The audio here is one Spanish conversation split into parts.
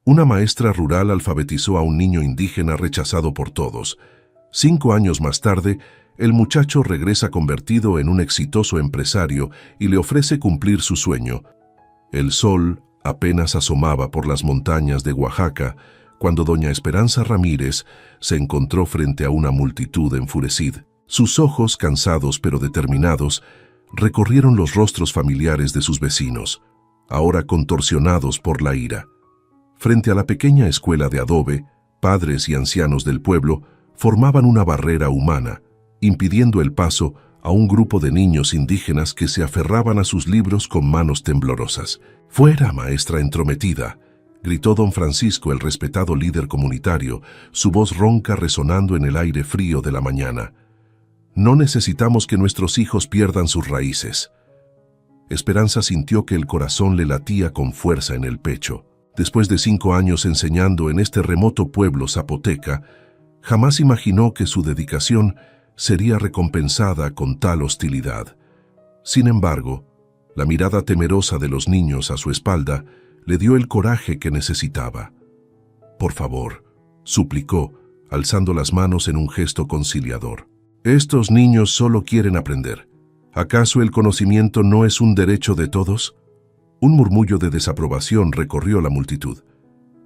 Una maestra rural alfabetizó a un niño indígena rechazado por todos. 5 años más tarde, el muchacho regresa convertido en un exitoso empresario y le ofrece cumplir su sueño. El sol apenas asomaba por las montañas de Oaxaca cuando doña Esperanza Ramírez se encontró frente a una multitud enfurecida. Sus ojos, cansados pero determinados, recorrieron los rostros familiares de sus vecinos, ahora contorsionados por la ira. Frente a la pequeña escuela de adobe, padres y ancianos del pueblo formaban una barrera humana, impidiendo el paso a un grupo de niños indígenas que se aferraban a sus libros con manos temblorosas. «¡Fuera, maestra entrometida!», gritó don Francisco, el respetado líder comunitario, su voz ronca resonando en el aire frío de la mañana. «No necesitamos que nuestros hijos pierdan sus raíces». Esperanza sintió que el corazón le latía con fuerza en el pecho. Después de 5 años enseñando en este remoto pueblo zapoteca, jamás imaginó que su dedicación sería recompensada con tal hostilidad. Sin embargo, la mirada temerosa de los niños a su espalda le dio el coraje que necesitaba. «Por favor», suplicó, alzando las manos en un gesto conciliador. «Estos niños solo quieren aprender. ¿Acaso el conocimiento no es un derecho de todos?». Un murmullo de desaprobación recorrió la multitud.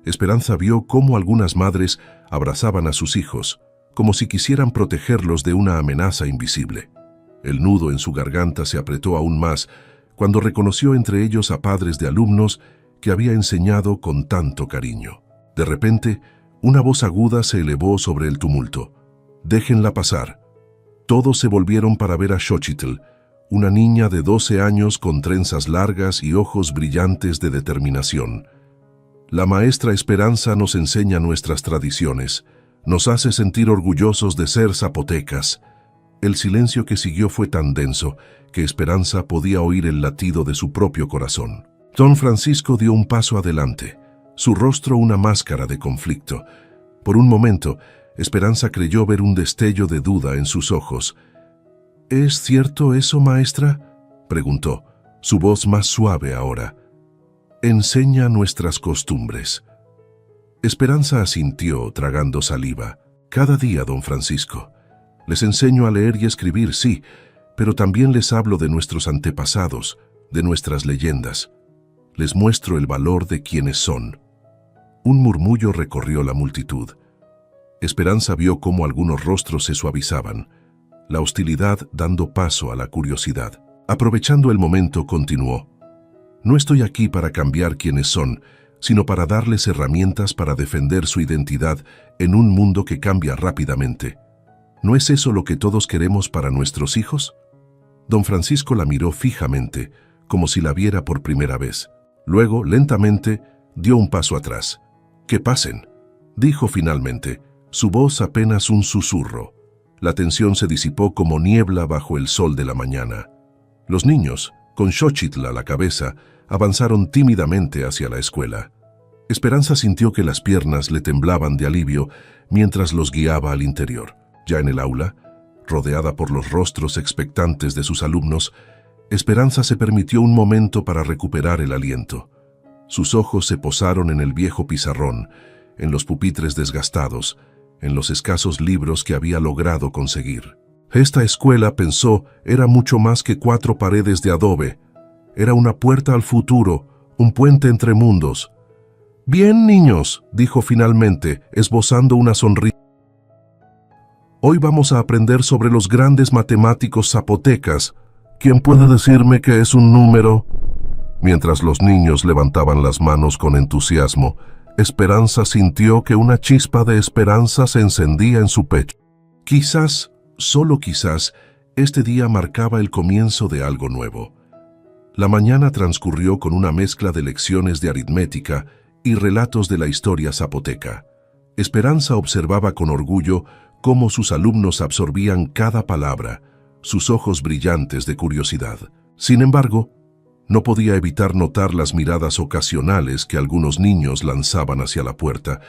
Esperanza vio cómo algunas madres abrazaban a sus hijos, como si quisieran protegerlos de una amenaza invisible. El nudo en su garganta se apretó aún más cuando reconoció entre ellos a padres de alumnos que había enseñado con tanto cariño. De repente, una voz aguda se elevó sobre el tumulto. «Déjenla pasar». Todos se volvieron para ver a Xochitl, una niña de 12 años con trenzas largas y ojos brillantes de determinación. «La maestra Esperanza nos enseña nuestras tradiciones, nos hace sentir orgullosos de ser zapotecas». El silencio que siguió fue tan denso que Esperanza podía oír el latido de su propio corazón. Don Francisco dio un paso adelante, su rostro una máscara de conflicto. Por un momento, Esperanza creyó ver un destello de duda en sus ojos. «¿Es cierto eso, maestra?», preguntó, su voz más suave ahora. «Enseña nuestras costumbres». Esperanza asintió, tragando saliva. «Cada día, don Francisco. Les enseño a leer y escribir, sí, pero también les hablo de nuestros antepasados, de nuestras leyendas. Les muestro el valor de quienes son». Un murmullo recorrió la multitud. Esperanza vio cómo algunos rostros se suavizaban, la hostilidad dando paso a la curiosidad. Aprovechando el momento, continuó: «No estoy aquí para cambiar quienes son, sino para darles herramientas para defender su identidad en un mundo que cambia rápidamente. ¿No es eso lo que todos queremos para nuestros hijos?». Don Francisco la miró fijamente, como si la viera por primera vez. Luego, lentamente, dio un paso atrás. «Que pasen», dijo finalmente, su voz apenas un susurro. La tensión se disipó como niebla bajo el sol de la mañana. Los niños, con Xochitl a la cabeza, avanzaron tímidamente hacia la escuela. Esperanza sintió que las piernas le temblaban de alivio mientras los guiaba al interior. Ya en el aula, rodeada por los rostros expectantes de sus alumnos, Esperanza se permitió un momento para recuperar el aliento. Sus ojos se posaron en el viejo pizarrón, en los pupitres desgastados, en los escasos libros que había logrado conseguir. Esta escuela, pensó, era mucho más que 4 paredes de adobe. Era una puerta al futuro, un puente entre mundos. «Bien, niños», dijo finalmente, esbozando una sonrisa. «Hoy vamos a aprender sobre los grandes matemáticos zapotecas. ¿Quién puede decirme qué es un número?». Mientras los niños levantaban las manos con entusiasmo, Esperanza sintió que una chispa de esperanza se encendía en su pecho. Quizás, solo quizás, este día marcaba el comienzo de algo nuevo. La mañana transcurrió con una mezcla de lecciones de aritmética y relatos de la historia zapoteca. Esperanza observaba con orgullo cómo sus alumnos absorbían cada palabra, sus ojos brillantes de curiosidad. Sin embargo, no podía evitar notar las miradas ocasionales que algunos niños lanzaban hacia la puerta,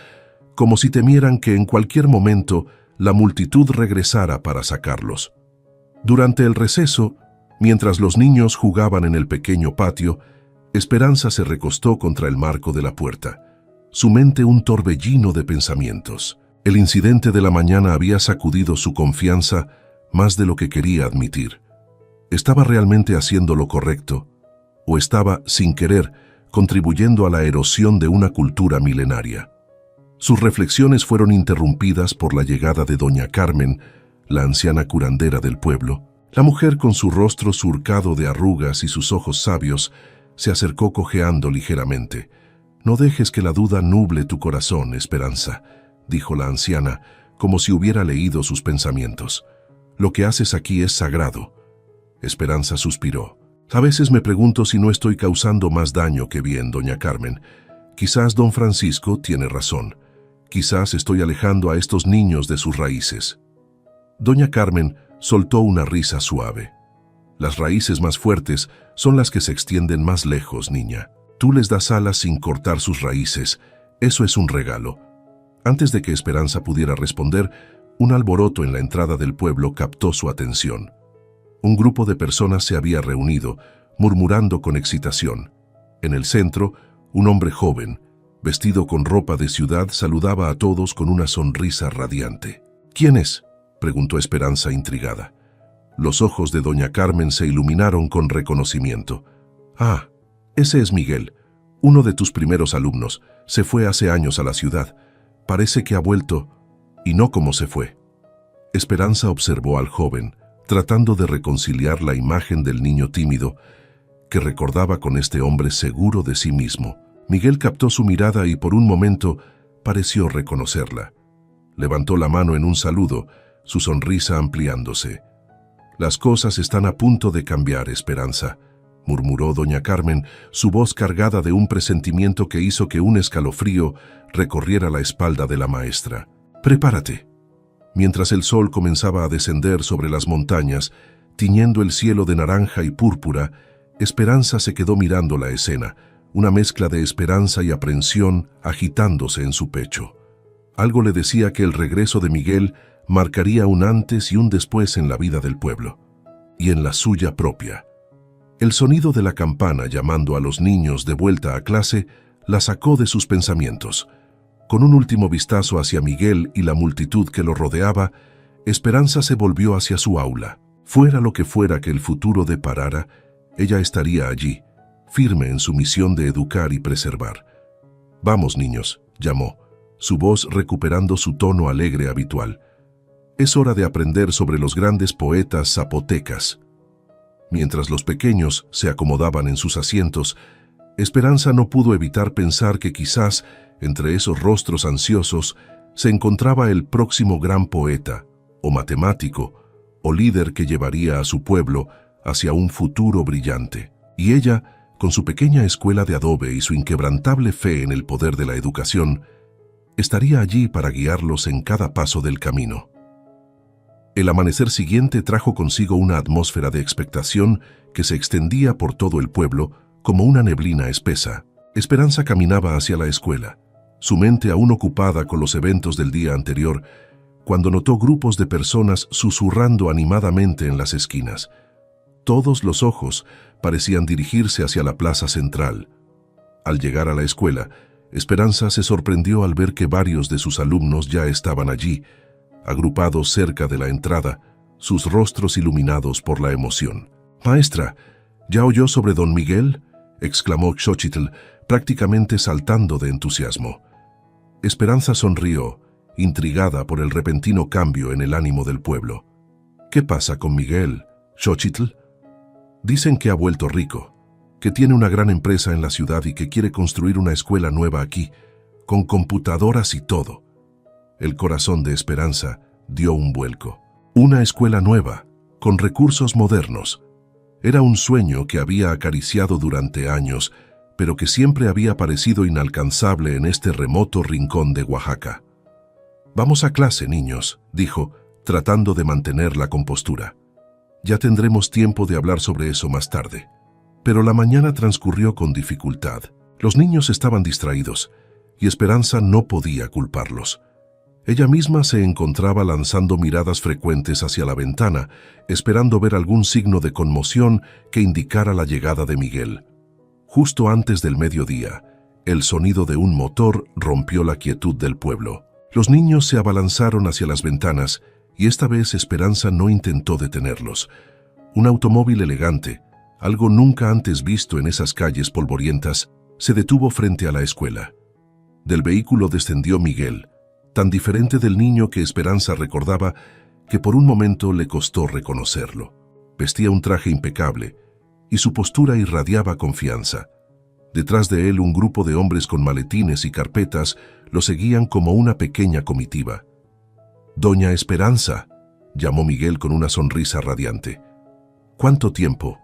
como si temieran que en cualquier momento la multitud regresara para sacarlos. Durante el receso, mientras los niños jugaban en el pequeño patio, Esperanza se recostó contra el marco de la puerta. su mente un torbellino de pensamientos. El incidente de la mañana había sacudido su confianza más de lo que quería admitir. ¿Estaba realmente haciendo lo correcto? ¿O estaba, sin querer, contribuyendo a la erosión de una cultura milenaria? Sus reflexiones fueron interrumpidas por la llegada de doña Carmen, la anciana curandera del pueblo. La mujer, con su rostro surcado de arrugas y sus ojos sabios, se acercó cojeando ligeramente. «No dejes que la duda nuble tu corazón, Esperanza», dijo la anciana, como si hubiera leído sus pensamientos. «Lo que haces aquí es sagrado». Esperanza suspiró. «A veces me pregunto si no estoy causando más daño que bien, doña Carmen. Quizás don Francisco tiene razón. Quizás estoy alejando a estos niños de sus raíces». Doña Carmen soltó una risa suave. «Las raíces más fuertes son las que se extienden más lejos, niña. Tú les das alas sin cortar sus raíces. Eso es un regalo». Antes de que Esperanza pudiera responder, un alboroto en la entrada del pueblo captó su atención. Un grupo de personas se había reunido, murmurando con excitación. En el centro, un hombre joven, vestido con ropa de ciudad, saludaba a todos con una sonrisa radiante. «¿Quién es?», preguntó Esperanza intrigada. Los ojos de doña Carmen se iluminaron con reconocimiento. «Ah, ese es Miguel, uno de tus primeros alumnos. Se fue hace años a la ciudad. Parece que ha vuelto, y no como se fue». Esperanza observó al joven, tratando de reconciliar la imagen del niño tímido que recordaba con este hombre seguro de sí mismo. Miguel captó su mirada y por un momento pareció reconocerla. Levantó la mano en un saludo, su sonrisa ampliándose. «Las cosas están a punto de cambiar, Esperanza», murmuró doña Carmen, su voz cargada de un presentimiento que hizo que un escalofrío recorriera la espalda de la maestra. «Prepárate». Mientras el sol comenzaba a descender sobre las montañas, tiñendo el cielo de naranja y púrpura, Esperanza se quedó mirando la escena, una mezcla de esperanza y aprensión agitándose en su pecho. Algo le decía que el regreso de Miguel marcaría un antes y un después en la vida del pueblo, y en la suya propia. El sonido de la campana llamando a los niños de vuelta a clase la sacó de sus pensamientos. Con un último vistazo hacia Miguel y la multitud que lo rodeaba, Esperanza se volvió hacia su aula. Fuera lo que fuera que el futuro deparara, ella estaría allí, firme en su misión de educar y preservar. «Vamos, niños», llamó, su voz recuperando su tono alegre habitual. «Es hora de aprender sobre los grandes poetas zapotecas». Mientras los pequeños se acomodaban en sus asientos, Esperanza no pudo evitar pensar que quizás, entre esos rostros ansiosos, se encontraba el próximo gran poeta, o matemático, o líder que llevaría a su pueblo hacia un futuro brillante. Y ella, con su pequeña escuela de adobe y su inquebrantable fe en el poder de la educación, estaría allí para guiarlos en cada paso del camino. El amanecer siguiente trajo consigo una atmósfera de expectación que se extendía por todo el pueblo como una neblina espesa. Esperanza caminaba hacia la escuela, su mente aún ocupada con los eventos del día anterior, cuando notó grupos de personas susurrando animadamente en las esquinas. Todos los ojos parecían dirigirse hacia la plaza central. Al llegar a la escuela, Esperanza se sorprendió al ver que varios de sus alumnos ya estaban allí, agrupados cerca de la entrada, sus rostros iluminados por la emoción. «Maestra, ¿ya oyó sobre don Miguel?», exclamó Xochitl, prácticamente saltando de entusiasmo. Esperanza sonrió, intrigada por el repentino cambio en el ánimo del pueblo. «¿Qué pasa con Miguel, Xochitl?». «Dicen que ha vuelto rico, que tiene una gran empresa en la ciudad y que quiere construir una escuela nueva aquí, con computadoras y todo». El corazón de Esperanza dio un vuelco. Una escuela nueva, con recursos modernos. Era un sueño que había acariciado durante años, pero que siempre había parecido inalcanzable en este remoto rincón de Oaxaca. «Vamos a clase, niños», dijo, tratando de mantener la compostura. «Ya tendremos tiempo de hablar sobre eso más tarde». Pero la mañana transcurrió con dificultad. Los niños estaban distraídos, y Esperanza no podía culparlos. Ella misma se encontraba lanzando miradas frecuentes hacia la ventana, esperando ver algún signo de conmoción que indicara la llegada de Miguel. Justo antes del mediodía, El sonido de un motor rompió la quietud del pueblo. Los niños se abalanzaron hacia las ventanas y esta vez Esperanza no intentó detenerlos. Un automóvil elegante, algo nunca antes visto en esas calles polvorientas, se detuvo frente a la escuela. Del vehículo descendió Miguel, tan diferente del niño que Esperanza recordaba que por un momento le costó reconocerlo. Vestía un traje impecable y su postura irradiaba confianza. Detrás de él un grupo de hombres con maletines y carpetas lo seguían como una pequeña comitiva. «Doña Esperanza», llamó Miguel con una sonrisa radiante. «¿Cuánto tiempo?».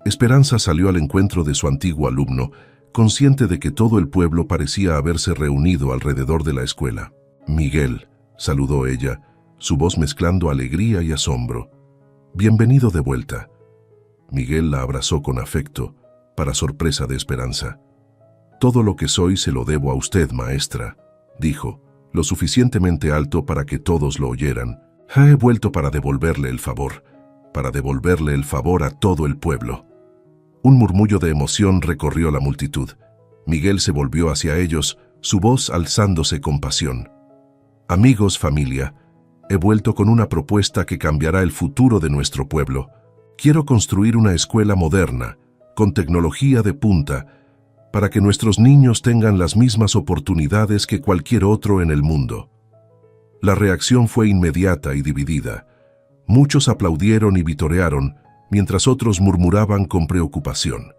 Esperanza salió al encuentro de su antiguo alumno, consciente de que todo el pueblo parecía haberse reunido alrededor de la escuela. «Miguel», saludó ella, su voz mezclando alegría y asombro. «Bienvenido de vuelta». Miguel la abrazó con afecto, para sorpresa de Esperanza. «Todo lo que soy se lo debo a usted, maestra», dijo, lo suficientemente alto para que todos lo oyeran. «He vuelto para devolverle el favor a todo el pueblo». Un murmullo de emoción recorrió la multitud. Miguel se volvió hacia ellos, su voz alzándose con pasión. «Amigos, familia, he vuelto con una propuesta que cambiará el futuro de nuestro pueblo. Quiero construir una escuela moderna, con tecnología de punta, para que nuestros niños tengan las mismas oportunidades que cualquier otro en el mundo». La reacción fue inmediata y dividida. Muchos aplaudieron y vitorearon, mientras otros murmuraban con preocupación.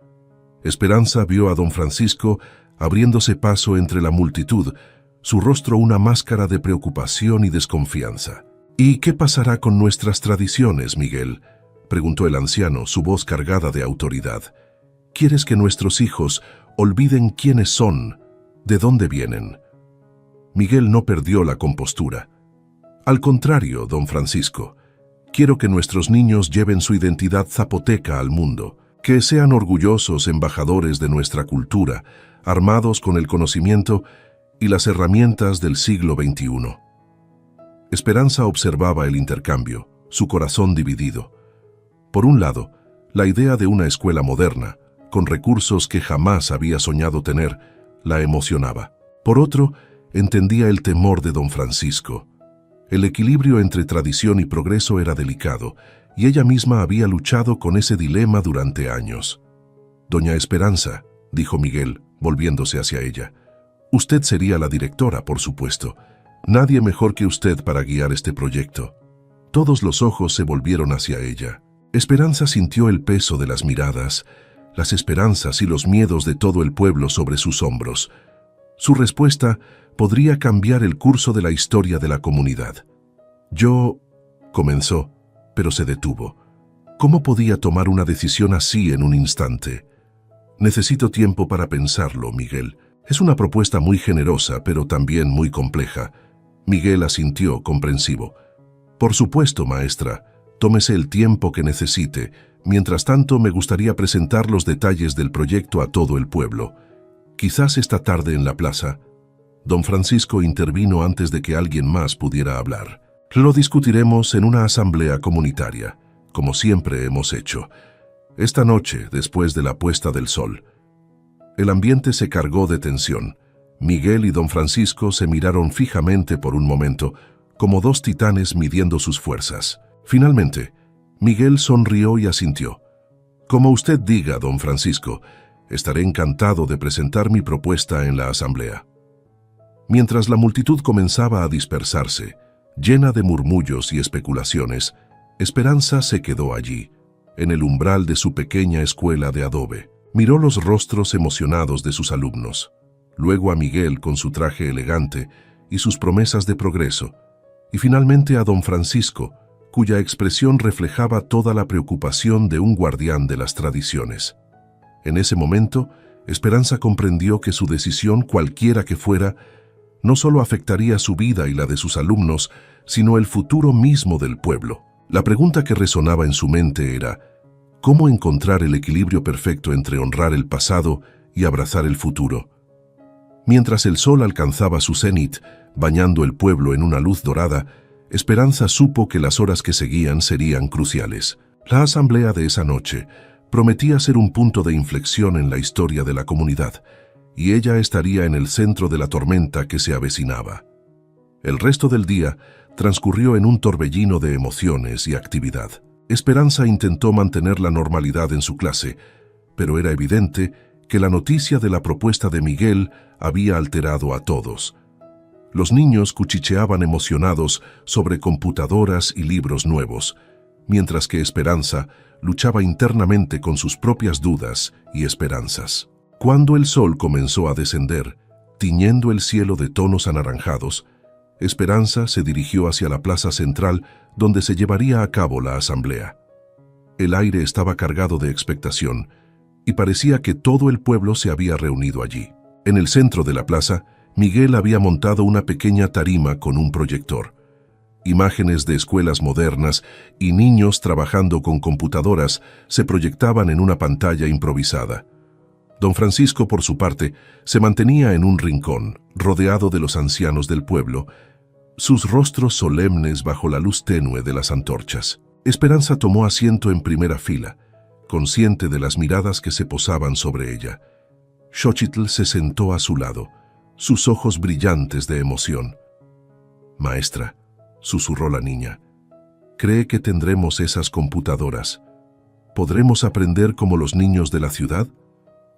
Esperanza vio a don Francisco abriéndose paso entre la multitud, su rostro una máscara de preocupación y desconfianza. «¿Y qué pasará con nuestras tradiciones, Miguel?», preguntó el anciano, su voz cargada de autoridad. «¿Quieres que nuestros hijos olviden quiénes son, de dónde vienen?». Miguel no perdió la compostura. «Al contrario, don Francisco, quiero que nuestros niños lleven su identidad zapoteca al mundo, que sean orgullosos embajadores de nuestra cultura, armados con el conocimiento y las herramientas del siglo XXI». Esperanza observaba el intercambio, su corazón dividido. Por un lado, la idea de una escuela moderna, con recursos que jamás había soñado tener, la emocionaba. Por otro, entendía el temor de don Francisco. El equilibrio entre tradición y progreso era delicado, y ella misma había luchado con ese dilema durante años. «Doña Esperanza», dijo Miguel, volviéndose hacia ella, «usted sería la directora, por supuesto. Nadie mejor que usted para guiar este proyecto». Todos los ojos se volvieron hacia ella. Esperanza sintió el peso de las miradas, las esperanzas y los miedos de todo el pueblo sobre sus hombros. Su respuesta podría cambiar el curso de la historia de la comunidad. «Yo», comenzó, pero se detuvo. ¿Cómo podía tomar una decisión así en un instante? «Necesito tiempo para pensarlo, Miguel. Es una propuesta muy generosa, pero también muy compleja». Miguel asintió, comprensivo. «Por supuesto, maestra. Tómese el tiempo que necesite. Mientras tanto, me gustaría presentar los detalles del proyecto a todo el pueblo. Quizás esta tarde en la plaza». Don Francisco intervino antes de que alguien más pudiera hablar. «Lo discutiremos en una asamblea comunitaria, como siempre hemos hecho. Esta noche, después de la puesta del sol». El ambiente se cargó de tensión. Miguel y don Francisco se miraron fijamente por un momento, como dos titanes midiendo sus fuerzas. Finalmente, Miguel sonrió y asintió. «Como usted diga, don Francisco, estaré encantado de presentar mi propuesta en la asamblea». Mientras la multitud comenzaba a dispersarse, llena de murmullos y especulaciones, Esperanza se quedó allí, en el umbral de su pequeña escuela de adobe. Miró los rostros emocionados de sus alumnos, luego a Miguel con su traje elegante y sus promesas de progreso, y finalmente a don Francisco, cuya expresión reflejaba toda la preocupación de un guardián de las tradiciones. En ese momento, Esperanza comprendió que su decisión, cualquiera que fuera, no solo afectaría su vida y la de sus alumnos, sino el futuro mismo del pueblo. La pregunta que resonaba en su mente era, ¿cómo encontrar el equilibrio perfecto entre honrar el pasado y abrazar el futuro? Mientras el sol alcanzaba su cenit, bañando el pueblo en una luz dorada, Esperanza supo que las horas que seguían serían cruciales. La asamblea de esa noche prometía ser un punto de inflexión en la historia de la comunidad, y ella estaría en el centro de la tormenta que se avecinaba. El resto del día transcurrió en un torbellino de emociones y actividad. Esperanza intentó mantener la normalidad en su clase, pero era evidente que la noticia de la propuesta de Miguel había alterado a todos. Los niños cuchicheaban emocionados sobre computadoras y libros nuevos, mientras que Esperanza luchaba internamente con sus propias dudas y esperanzas. Cuando el sol comenzó a descender, tiñendo el cielo de tonos anaranjados, Esperanza se dirigió hacia la plaza central donde se llevaría a cabo la asamblea. El aire estaba cargado de expectación y parecía que todo el pueblo se había reunido allí. En el centro de la plaza, Miguel había montado una pequeña tarima con un proyector. Imágenes de escuelas modernas y niños trabajando con computadoras se proyectaban en una pantalla improvisada. Don Francisco, por su parte, se mantenía en un rincón, rodeado de los ancianos del pueblo, sus rostros solemnes bajo la luz tenue de las antorchas. Esperanza tomó asiento en primera fila, consciente de las miradas que se posaban sobre ella. Xóchitl se sentó a su lado, sus ojos brillantes de emoción. «Maestra», susurró la niña, «¿cree que tendremos esas computadoras? ¿Podremos aprender como los niños de la ciudad?»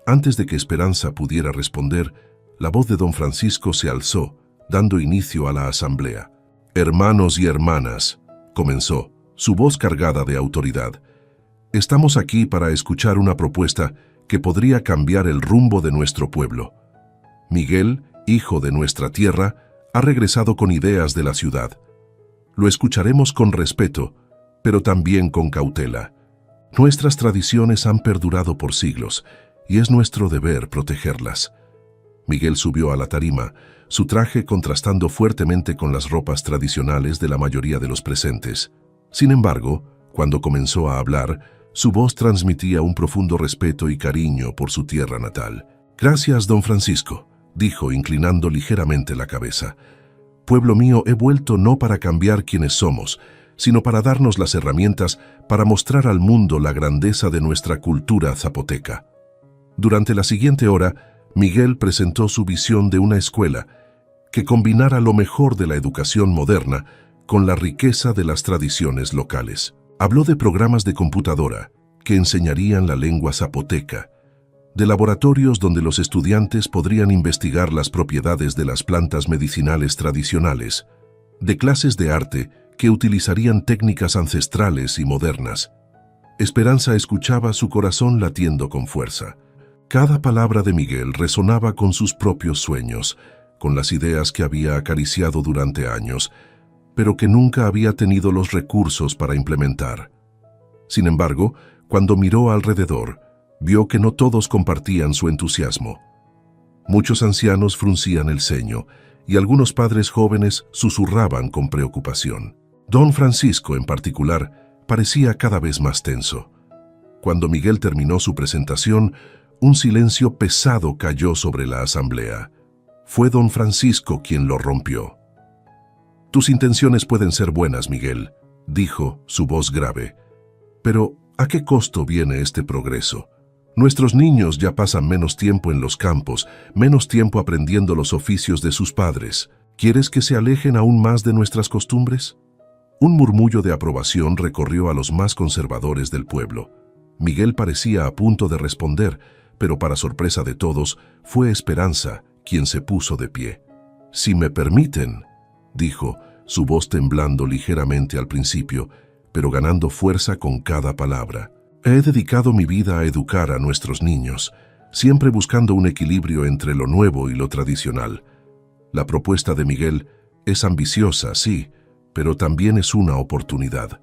Antes de que Esperanza pudiera responder, la voz de don Francisco se alzó, dando inicio a la asamblea. «Hermanos y hermanas», comenzó, su voz cargada de autoridad, «estamos aquí para escuchar una propuesta que podría cambiar el rumbo de nuestro pueblo. Miguel, hijo de nuestra tierra, ha regresado con ideas de la ciudad. Lo escucharemos con respeto, pero también con cautela. Nuestras tradiciones han perdurado por siglos, y es nuestro deber protegerlas». Miguel subió a la tarima, su traje contrastando fuertemente con las ropas tradicionales de la mayoría de los presentes. Sin embargo, cuando comenzó a hablar, su voz transmitía un profundo respeto y cariño por su tierra natal. «Gracias, don Francisco», dijo inclinando ligeramente la cabeza. «Pueblo mío, he vuelto no para cambiar quienes somos, sino para darnos las herramientas para mostrar al mundo la grandeza de nuestra cultura zapoteca». Durante la siguiente hora, Miguel presentó su visión de una escuela que combinara lo mejor de la educación moderna con la riqueza de las tradiciones locales. Habló de programas de computadora que enseñarían la lengua zapoteca, de laboratorios donde los estudiantes podrían investigar las propiedades de las plantas medicinales tradicionales, de clases de arte que utilizarían técnicas ancestrales y modernas. Esperanza escuchaba, su corazón latiendo con fuerza. Cada palabra de Miguel resonaba con sus propios sueños, con las ideas que había acariciado durante años, pero que nunca había tenido los recursos para implementar. Sin embargo, cuando miró alrededor, vio que no todos compartían su entusiasmo. Muchos ancianos fruncían el ceño, y algunos padres jóvenes susurraban con preocupación. Don Francisco, en particular, parecía cada vez más tenso. Cuando Miguel terminó su presentación, un silencio pesado cayó sobre la asamblea. Fue don Francisco quien lo rompió. «Tus intenciones pueden ser buenas, Miguel», dijo, su voz grave. «Pero, ¿a qué costo viene este progreso? Nuestros niños ya pasan menos tiempo en los campos, menos tiempo aprendiendo los oficios de sus padres. ¿Quieres que se alejen aún más de nuestras costumbres?» Un murmullo de aprobación recorrió a los más conservadores del pueblo. Miguel parecía a punto de responder, pero para sorpresa de todos, fue Esperanza quien se puso de pie. «Si me permiten», dijo, su voz temblando ligeramente al principio, pero ganando fuerza con cada palabra. «He dedicado mi vida a educar a nuestros niños, siempre buscando un equilibrio entre lo nuevo y lo tradicional. La propuesta de Miguel es ambiciosa, sí, pero también es una oportunidad».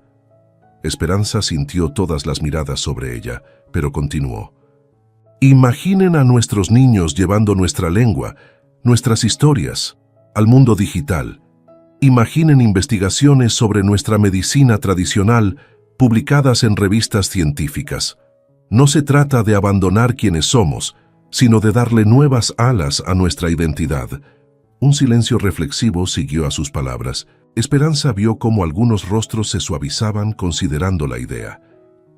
Esperanza sintió todas las miradas sobre ella, pero continuó. «Imaginen a nuestros niños llevando nuestra lengua, nuestras historias, al mundo digital. Imaginen investigaciones sobre nuestra medicina tradicional publicadas en revistas científicas. No se trata de abandonar quienes somos, sino de darle nuevas alas a nuestra identidad». Un silencio reflexivo siguió a sus palabras. Esperanza vio cómo algunos rostros se suavizaban considerando la idea.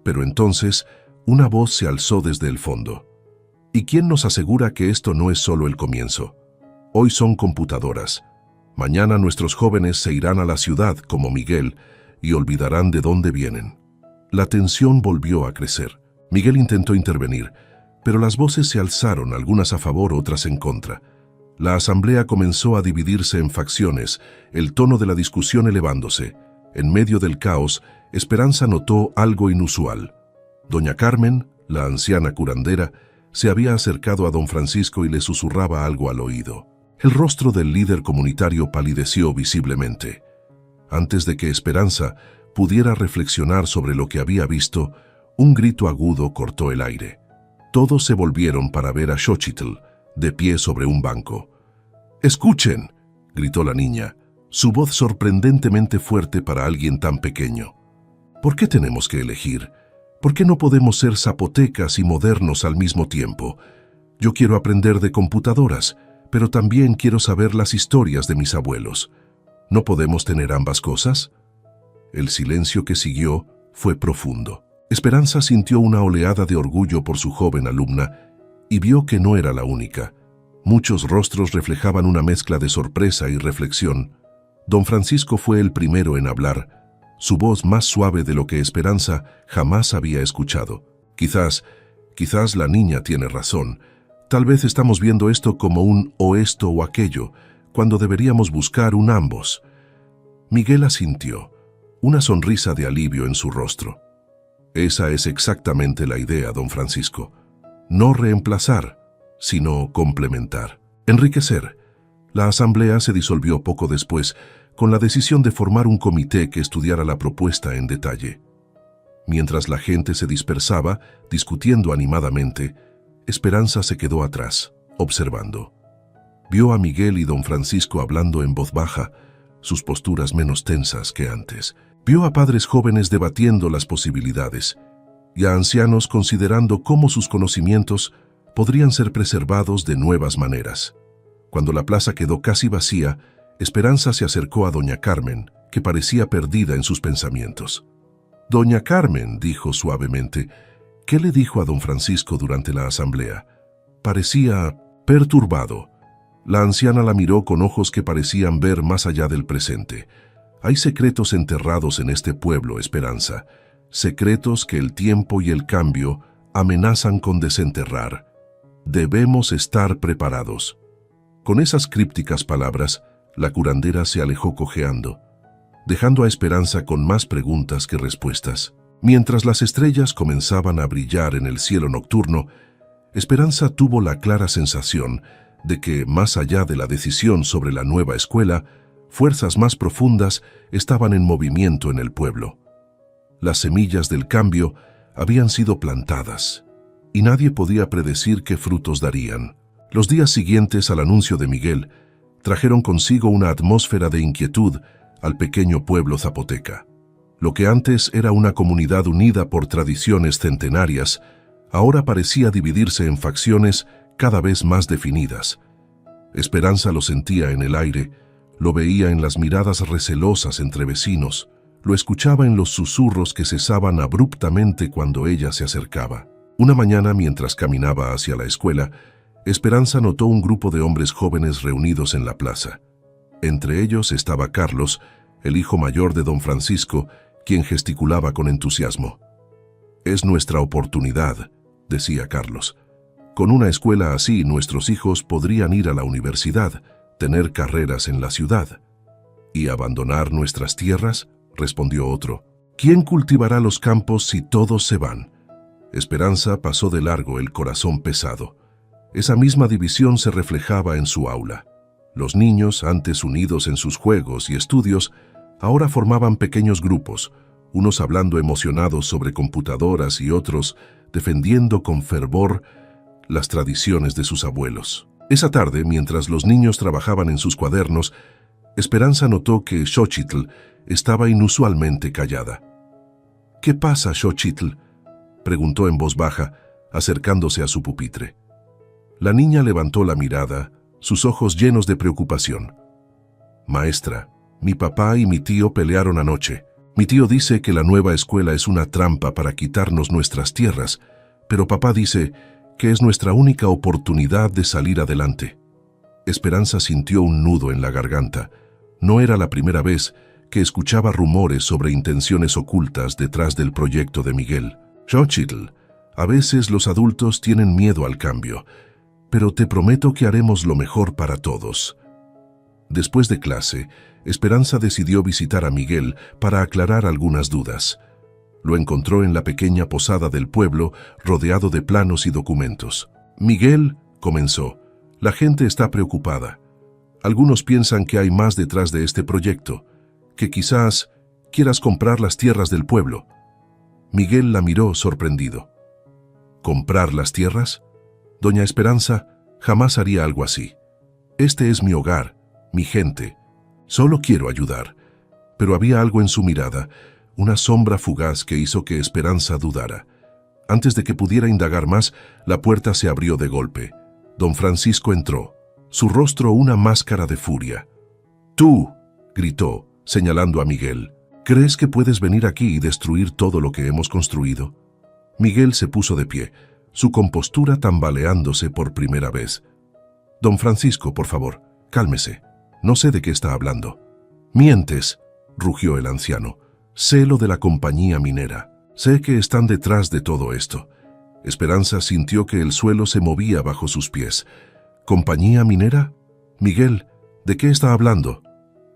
Pero entonces, una voz se alzó desde el fondo. ¿Y quién nos asegura que esto no es solo el comienzo? Hoy son computadoras. Mañana nuestros jóvenes se irán a la ciudad, como Miguel, y olvidarán de dónde vienen. La tensión volvió a crecer. Miguel intentó intervenir, pero las voces se alzaron, algunas a favor, otras en contra. La asamblea comenzó a dividirse en facciones, el tono de la discusión elevándose. En medio del caos, Esperanza notó algo inusual. Doña Carmen, la anciana curandera, se había acercado a don Francisco y le susurraba algo al oído. El rostro del líder comunitario palideció visiblemente. Antes de que Esperanza pudiera reflexionar sobre lo que había visto, un grito agudo cortó el aire. Todos se volvieron para ver a Xochitl, de pie sobre un banco. «¡Escuchen!», gritó la niña, su voz sorprendentemente fuerte para alguien tan pequeño. «¿Por qué tenemos que elegir? ¿Por qué no podemos ser zapotecas y modernos al mismo tiempo? Yo quiero aprender de computadoras, pero también quiero saber las historias de mis abuelos. ¿No podemos tener ambas cosas?». El silencio que siguió fue profundo. Esperanza sintió una oleada de orgullo por su joven alumna y vio que no era la única. Muchos rostros reflejaban una mezcla de sorpresa y reflexión. Don Francisco fue el primero en hablar, su voz más suave de lo que Esperanza jamás había escuchado. Quizás la niña tiene razón. Tal vez estamos viendo esto como un o esto o aquello, cuando deberíamos buscar un ambos. Miguel asintió, una sonrisa de alivio en su rostro. Esa es exactamente la idea, don Francisco. No reemplazar, sino complementar. Enriquecer. La asamblea se disolvió poco después, con la decisión de formar un comité que estudiara la propuesta en detalle. Mientras la gente se dispersaba, discutiendo animadamente, Esperanza se quedó atrás, observando. Vio a Miguel y don Francisco hablando en voz baja, sus posturas menos tensas que antes. Vio a padres jóvenes debatiendo las posibilidades y a ancianos considerando cómo sus conocimientos podrían ser preservados de nuevas maneras. Cuando la plaza quedó casi vacía, Esperanza se acercó a doña Carmen, que parecía perdida en sus pensamientos. «Doña Carmen», dijo suavemente, «¿qué le dijo a don Francisco durante la asamblea?». Parecía perturbado. La anciana la miró con ojos que parecían ver más allá del presente. «Hay secretos enterrados en este pueblo, Esperanza, secretos que el tiempo y el cambio amenazan con desenterrar. Debemos estar preparados». Con esas crípticas palabras, la curandera se alejó cojeando, dejando a Esperanza con más preguntas que respuestas. Mientras las estrellas comenzaban a brillar en el cielo nocturno, Esperanza tuvo la clara sensación de que, más allá de la decisión sobre la nueva escuela, fuerzas más profundas estaban en movimiento en el pueblo. Las semillas del cambio habían sido plantadas, y nadie podía predecir qué frutos darían. Los días siguientes al anuncio de Miguel trajeron consigo una atmósfera de inquietud al pequeño pueblo zapoteca. Lo que antes era una comunidad unida por tradiciones centenarias, ahora parecía dividirse en facciones cada vez más definidas. Esperanza lo sentía en el aire, lo veía en las miradas recelosas entre vecinos, lo escuchaba en los susurros que cesaban abruptamente cuando ella se acercaba. Una mañana, mientras caminaba hacia la escuela, Esperanza notó un grupo de hombres jóvenes reunidos en la plaza. Entre ellos estaba Carlos, el hijo mayor de don Francisco, quien gesticulaba con entusiasmo. «Es nuestra oportunidad», decía Carlos. «Con una escuela así, nuestros hijos podrían ir a la universidad, tener carreras en la ciudad». «¿Y abandonar nuestras tierras?», respondió otro. «¿Quién cultivará los campos si todos se van?». Esperanza pasó de largo, el corazón pesado. Esa misma división se reflejaba en su aula. Los niños, antes unidos en sus juegos y estudios, ahora formaban pequeños grupos, unos hablando emocionados sobre computadoras y otros defendiendo con fervor las tradiciones de sus abuelos. Esa tarde, mientras los niños trabajaban en sus cuadernos, Esperanza notó que Xochitl estaba inusualmente callada. «¿Qué pasa, Xochitl?», preguntó en voz baja, acercándose a su pupitre. La niña levantó la mirada, sus ojos llenos de preocupación. «Maestra, mi papá y mi tío pelearon anoche. Mi tío dice que la nueva escuela es una trampa para quitarnos nuestras tierras, pero papá dice que es nuestra única oportunidad de salir adelante. Esperanza sintió un nudo en la garganta. No era la primera vez que escuchaba rumores sobre intenciones ocultas detrás del proyecto de Miguel. Xochitl, a veces los adultos tienen miedo al cambio, pero te prometo que haremos lo mejor para todos. Después de clase, Esperanza decidió visitar a Miguel para aclarar algunas dudas. Lo encontró en la pequeña posada del pueblo, rodeado de planos y documentos. Miguel, comenzó, la gente está preocupada. Algunos piensan que hay más detrás de este proyecto, que quizás quieras comprar las tierras del pueblo. Miguel la miró sorprendido. ¿Comprar las tierras? Doña Esperanza jamás haría algo así. Este es mi hogar, mi gente. Solo quiero ayudar. Pero había algo en su mirada, una sombra fugaz que hizo que Esperanza dudara. Antes de que pudiera indagar más, la puerta se abrió de golpe. Don Francisco entró, su rostro una máscara de furia. «Tú», gritó, señalando a Miguel, «¿crees que puedes venir aquí y destruir todo lo que hemos construido?» Miguel se puso de pie, su compostura tambaleándose por primera vez. «Don Francisco, por favor, cálmese. No sé de qué está hablando». «Mientes», rugió el anciano. «Sé lo de la compañía minera. Sé que están detrás de todo esto». Esperanza sintió que el suelo se movía bajo sus pies. ¿Compañía minera? Miguel, ¿de qué está hablando?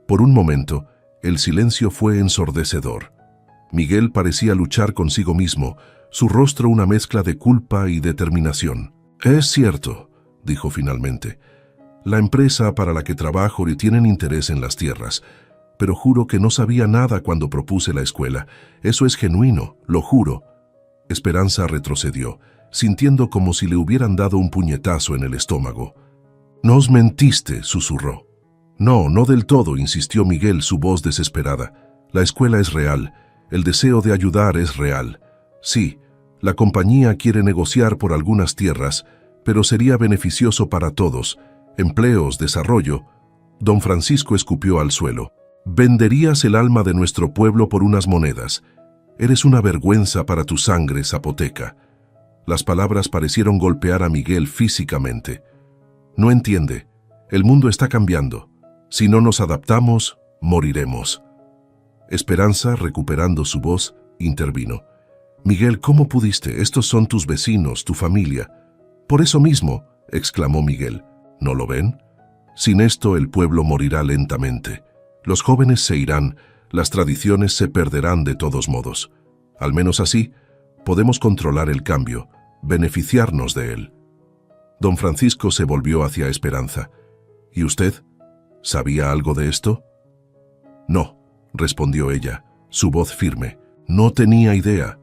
Por un momento, el silencio fue ensordecedor. Miguel parecía luchar consigo mismo, su rostro una mezcla de culpa y determinación. «Es cierto», dijo finalmente. «La empresa para la que trabajo tienen interés en las tierras, pero juro que no sabía nada cuando propuse la escuela. Eso es genuino, lo juro». Esperanza retrocedió, sintiendo como si le hubieran dado un puñetazo en el estómago. «Nos mentiste», susurró. «No, no del todo», insistió Miguel, su voz desesperada. «La escuela es real, el deseo de ayudar es real. Sí, la compañía quiere negociar por algunas tierras, pero sería beneficioso para todos. Empleos, desarrollo». Don Francisco escupió al suelo. «Venderías el alma de nuestro pueblo por unas monedas. Eres una vergüenza para tu sangre zapoteca». Las palabras parecieron golpear a Miguel físicamente. «No entiende. El mundo está cambiando. Si no nos adaptamos, moriremos». Esperanza, recuperando su voz, intervino. «Miguel, ¿cómo pudiste? Estos son tus vecinos, tu familia». «Por eso mismo», exclamó Miguel. «¿No lo ven? Sin esto el pueblo morirá lentamente. Los jóvenes se irán, las tradiciones se perderán de todos modos. Al menos así, podemos controlar el cambio, beneficiarnos de él». Don Francisco se volvió hacia Esperanza. «¿Y usted? ¿Sabía algo de esto?» «No», respondió ella, su voz firme. «No tenía idea».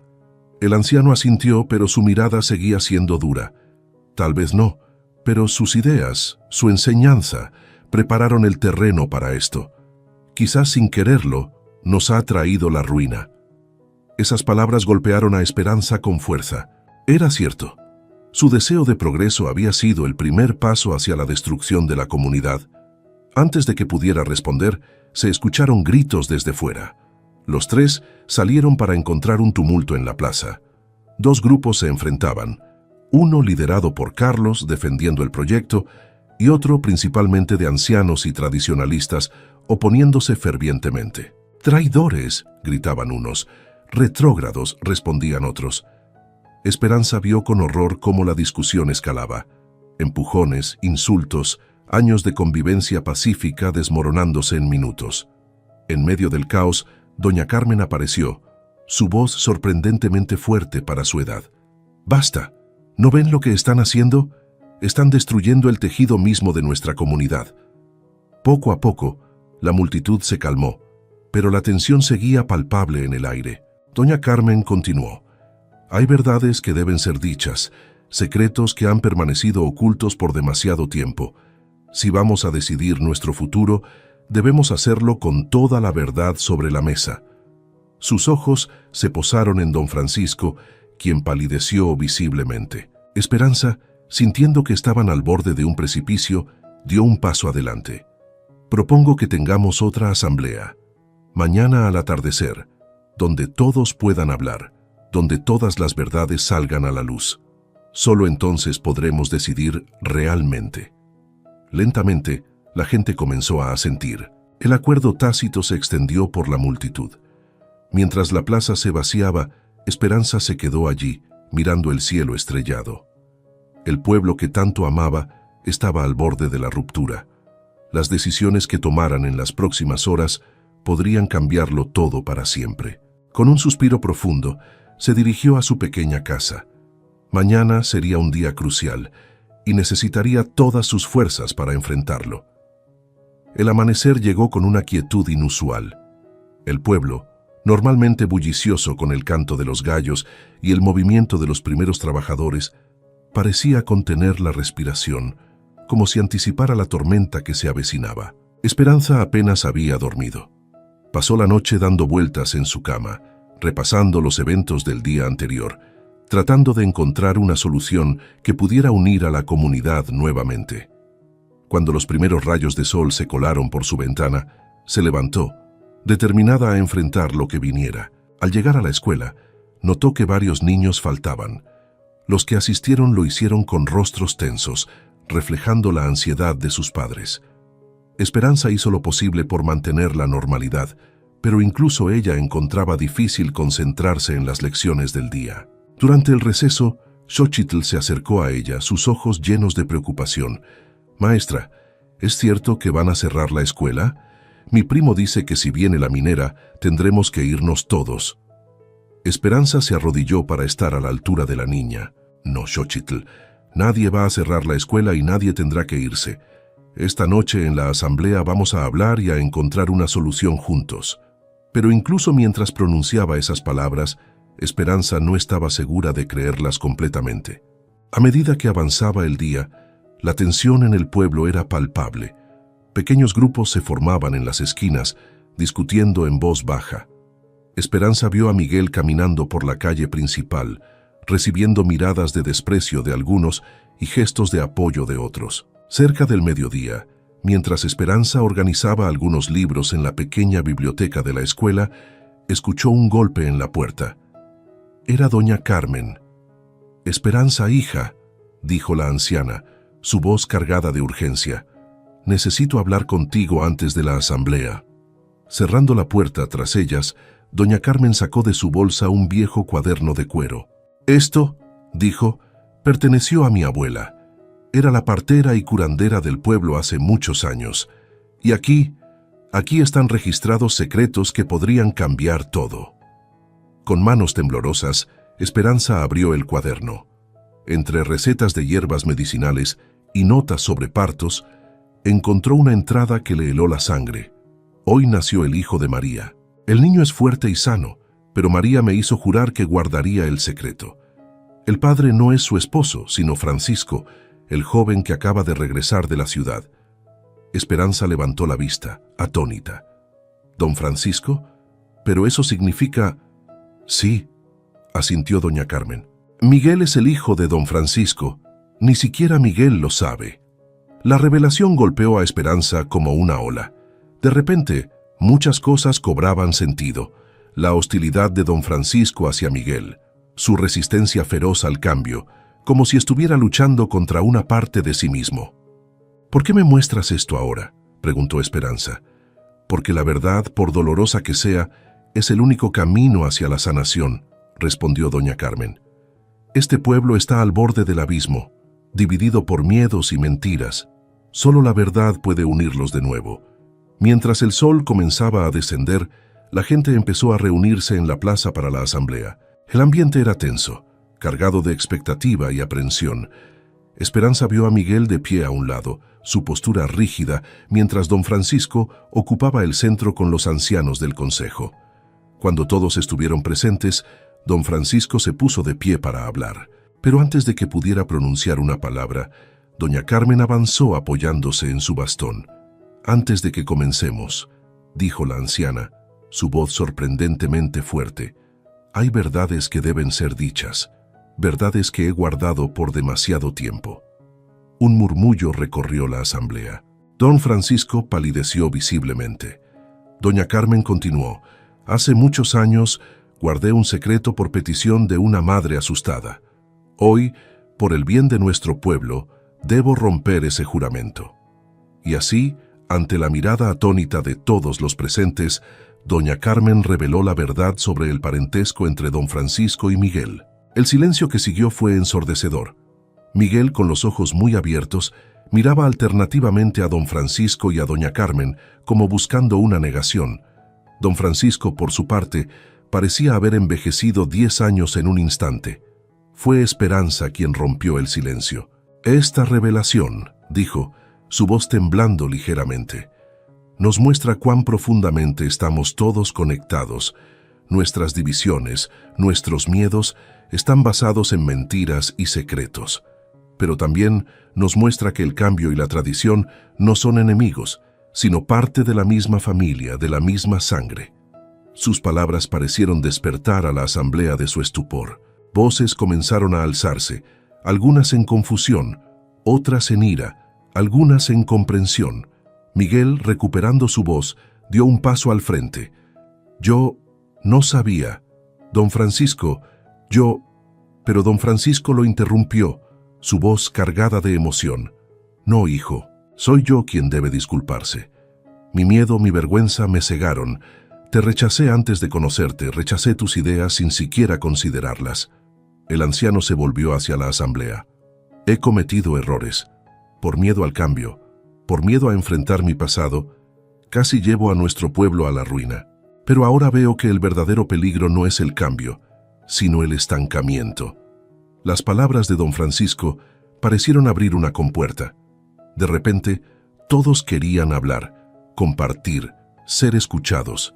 El anciano asintió, pero su mirada seguía siendo dura. «Tal vez no, pero sus ideas, su enseñanza, prepararon el terreno para esto. Quizás sin quererlo, nos ha traído la ruina». Esas palabras golpearon a Esperanza con fuerza. Era cierto. Su deseo de progreso había sido el primer paso hacia la destrucción de la comunidad. Antes de que pudiera responder, se escucharon gritos desde fuera. Los tres salieron para encontrar un tumulto en la plaza. Dos grupos se enfrentaban, uno liderado por Carlos defendiendo el proyecto y otro principalmente de ancianos y tradicionalistas oponiéndose fervientemente. «¡Traidores!», gritaban unos. «Retrógrados», respondían otros. Esperanza vio con horror cómo la discusión escalaba. Empujones, insultos, años de convivencia pacífica desmoronándose en minutos. En medio del caos, doña Carmen apareció, su voz sorprendentemente fuerte para su edad. «Basta. ¿No ven lo que están haciendo? Están destruyendo el tejido mismo de nuestra comunidad». Poco a poco, la multitud se calmó, pero la tensión seguía palpable en el aire. Doña Carmen continuó. «Hay verdades que deben ser dichas, secretos que han permanecido ocultos por demasiado tiempo. Si vamos a decidir nuestro futuro, debemos hacerlo con toda la verdad sobre la mesa». Sus ojos se posaron en don Francisco, quien palideció visiblemente. Esperanza, sintiendo que estaban al borde de un precipicio, dio un paso adelante. «Propongo que tengamos otra asamblea, mañana al atardecer, donde todos puedan hablar, donde todas las verdades salgan a la luz». Solo entonces podremos decidir realmente. Lentamente, la gente comenzó a asentir. El acuerdo tácito se extendió por la multitud. Mientras la plaza se vaciaba, Esperanza se quedó allí, mirando el cielo estrellado. El pueblo que tanto amaba estaba al borde de la ruptura. Las decisiones que tomaran en las próximas horas podrían cambiarlo todo para siempre. Con un suspiro profundo, se dirigió a su pequeña casa. Mañana sería un día crucial y necesitaría todas sus fuerzas para enfrentarlo. El amanecer llegó con una quietud inusual. El pueblo, normalmente bullicioso con el canto de los gallos y el movimiento de los primeros trabajadores, parecía contener la respiración, como si anticipara la tormenta que se avecinaba. Esperanza apenas había dormido. Pasó la noche dando vueltas en su cama, repasando los eventos del día anterior, tratando de encontrar una solución que pudiera unir a la comunidad nuevamente. Cuando los primeros rayos de sol se colaron por su ventana, se levantó, determinada a enfrentar lo que viniera. Al llegar a la escuela, notó que varios niños faltaban. Los que asistieron lo hicieron con rostros tensos, reflejando la ansiedad de sus padres. Esperanza hizo lo posible por mantener la normalidad, pero incluso ella encontraba difícil concentrarse en las lecciones del día. Durante el receso, Xochitl se acercó a ella, sus ojos llenos de preocupación. «Maestra, ¿es cierto que van a cerrar la escuela? Mi primo dice que si viene la minera, tendremos que irnos todos». Esperanza se arrodilló para estar a la altura de la niña. «No, Xochitl, nadie va a cerrar la escuela y nadie tendrá que irse. Esta noche en la asamblea vamos a hablar y a encontrar una solución juntos». Pero incluso mientras pronunciaba esas palabras, Esperanza no estaba segura de creerlas completamente. A medida que avanzaba el día, la tensión en el pueblo era palpable. Pequeños grupos se formaban en las esquinas, discutiendo en voz baja. Esperanza vio a Miguel caminando por la calle principal, recibiendo miradas de desprecio de algunos y gestos de apoyo de otros. Cerca del mediodía, mientras Esperanza organizaba algunos libros en la pequeña biblioteca de la escuela, escuchó un golpe en la puerta. Era doña Carmen. «Esperanza, hija», dijo la anciana, su voz cargada de urgencia. «Necesito hablar contigo antes de la asamblea». Cerrando la puerta tras ellas, doña Carmen sacó de su bolsa un viejo cuaderno de cuero. «Esto», dijo, «perteneció a mi abuela. Era la partera y curandera del pueblo hace muchos años. Y aquí están registrados secretos que podrían cambiar todo». Con manos temblorosas, Esperanza abrió el cuaderno. Entre recetas de hierbas medicinales y notas sobre partos, encontró una entrada que le heló la sangre. «Hoy nació el hijo de María. El niño es fuerte y sano, pero María me hizo jurar que guardaría el secreto. El padre no es su esposo, sino Francisco, el joven que acaba de regresar de la ciudad». Esperanza levantó la vista, atónita. «¿Don Francisco? Pero eso significa...» «Sí», asintió doña Carmen. «Miguel es el hijo de don Francisco. Ni siquiera Miguel lo sabe». La revelación golpeó a Esperanza como una ola. De repente, muchas cosas cobraban sentido. La hostilidad de don Francisco hacia Miguel, su resistencia feroz al cambio, como si estuviera luchando contra una parte de sí mismo. «¿Por qué me muestras esto ahora?», preguntó Esperanza. «Porque la verdad, por dolorosa que sea, es el único camino hacia la sanación», respondió doña Carmen. «Este pueblo está al borde del abismo, dividido por miedos y mentiras. Solo la verdad puede unirlos de nuevo». Mientras el sol comenzaba a descender, la gente empezó a reunirse en la plaza para la asamblea. El ambiente era tenso, cargado de expectativa y aprensión. Esperanza vio a Miguel de pie a un lado, su postura rígida, mientras don Francisco ocupaba el centro con los ancianos del consejo. Cuando todos estuvieron presentes, don Francisco se puso de pie para hablar. Pero antes de que pudiera pronunciar una palabra, doña Carmen avanzó apoyándose en su bastón. «Antes de que comencemos», dijo la anciana, su voz sorprendentemente fuerte, «hay verdades que deben ser dichas, verdades que he guardado por demasiado tiempo». Un murmullo recorrió la asamblea. Don Francisco palideció visiblemente. Doña Carmen continuó: «Hace muchos años guardé un secreto por petición de una madre asustada. Hoy, por el bien de nuestro pueblo, debo romper ese juramento. Y así, ante la mirada atónita de todos los presentes, doña Carmen reveló la verdad sobre el parentesco entre don Francisco y Miguel. El silencio que siguió fue ensordecedor. Miguel, con los ojos muy abiertos, miraba alternativamente a don Francisco y a doña Carmen como buscando una negación. Don Francisco, por su parte, parecía haber envejecido 10 años en un instante. Fue Esperanza quien rompió el silencio. Esta revelación, dijo, su voz temblando ligeramente, nos muestra cuán profundamente estamos todos conectados. Nuestras divisiones, nuestros miedos, están basados en mentiras y secretos. Pero también nos muestra que el cambio y la tradición no son enemigos, sino parte de la misma familia, de la misma sangre. Sus palabras parecieron despertar a la asamblea de su estupor. Voces comenzaron a alzarse, algunas en confusión, otras en ira, algunas en comprensión. Miguel, recuperando su voz, dio un paso al frente. Yo no sabía. Don Francisco, Pero don Francisco lo interrumpió, su voz cargada de emoción. No, hijo, soy yo quien debe disculparse. Mi miedo, mi vergüenza me cegaron. Te rechacé antes de conocerte, rechacé tus ideas sin siquiera considerarlas. El anciano se volvió hacia la asamblea. He cometido errores. Por miedo al cambio, por miedo a enfrentar mi pasado, casi llevo a nuestro pueblo a la ruina. Pero ahora veo que el verdadero peligro no es el cambio, sino el estancamiento. Las palabras de don Francisco parecieron abrir una compuerta. De repente, todos querían hablar, compartir, ser escuchados.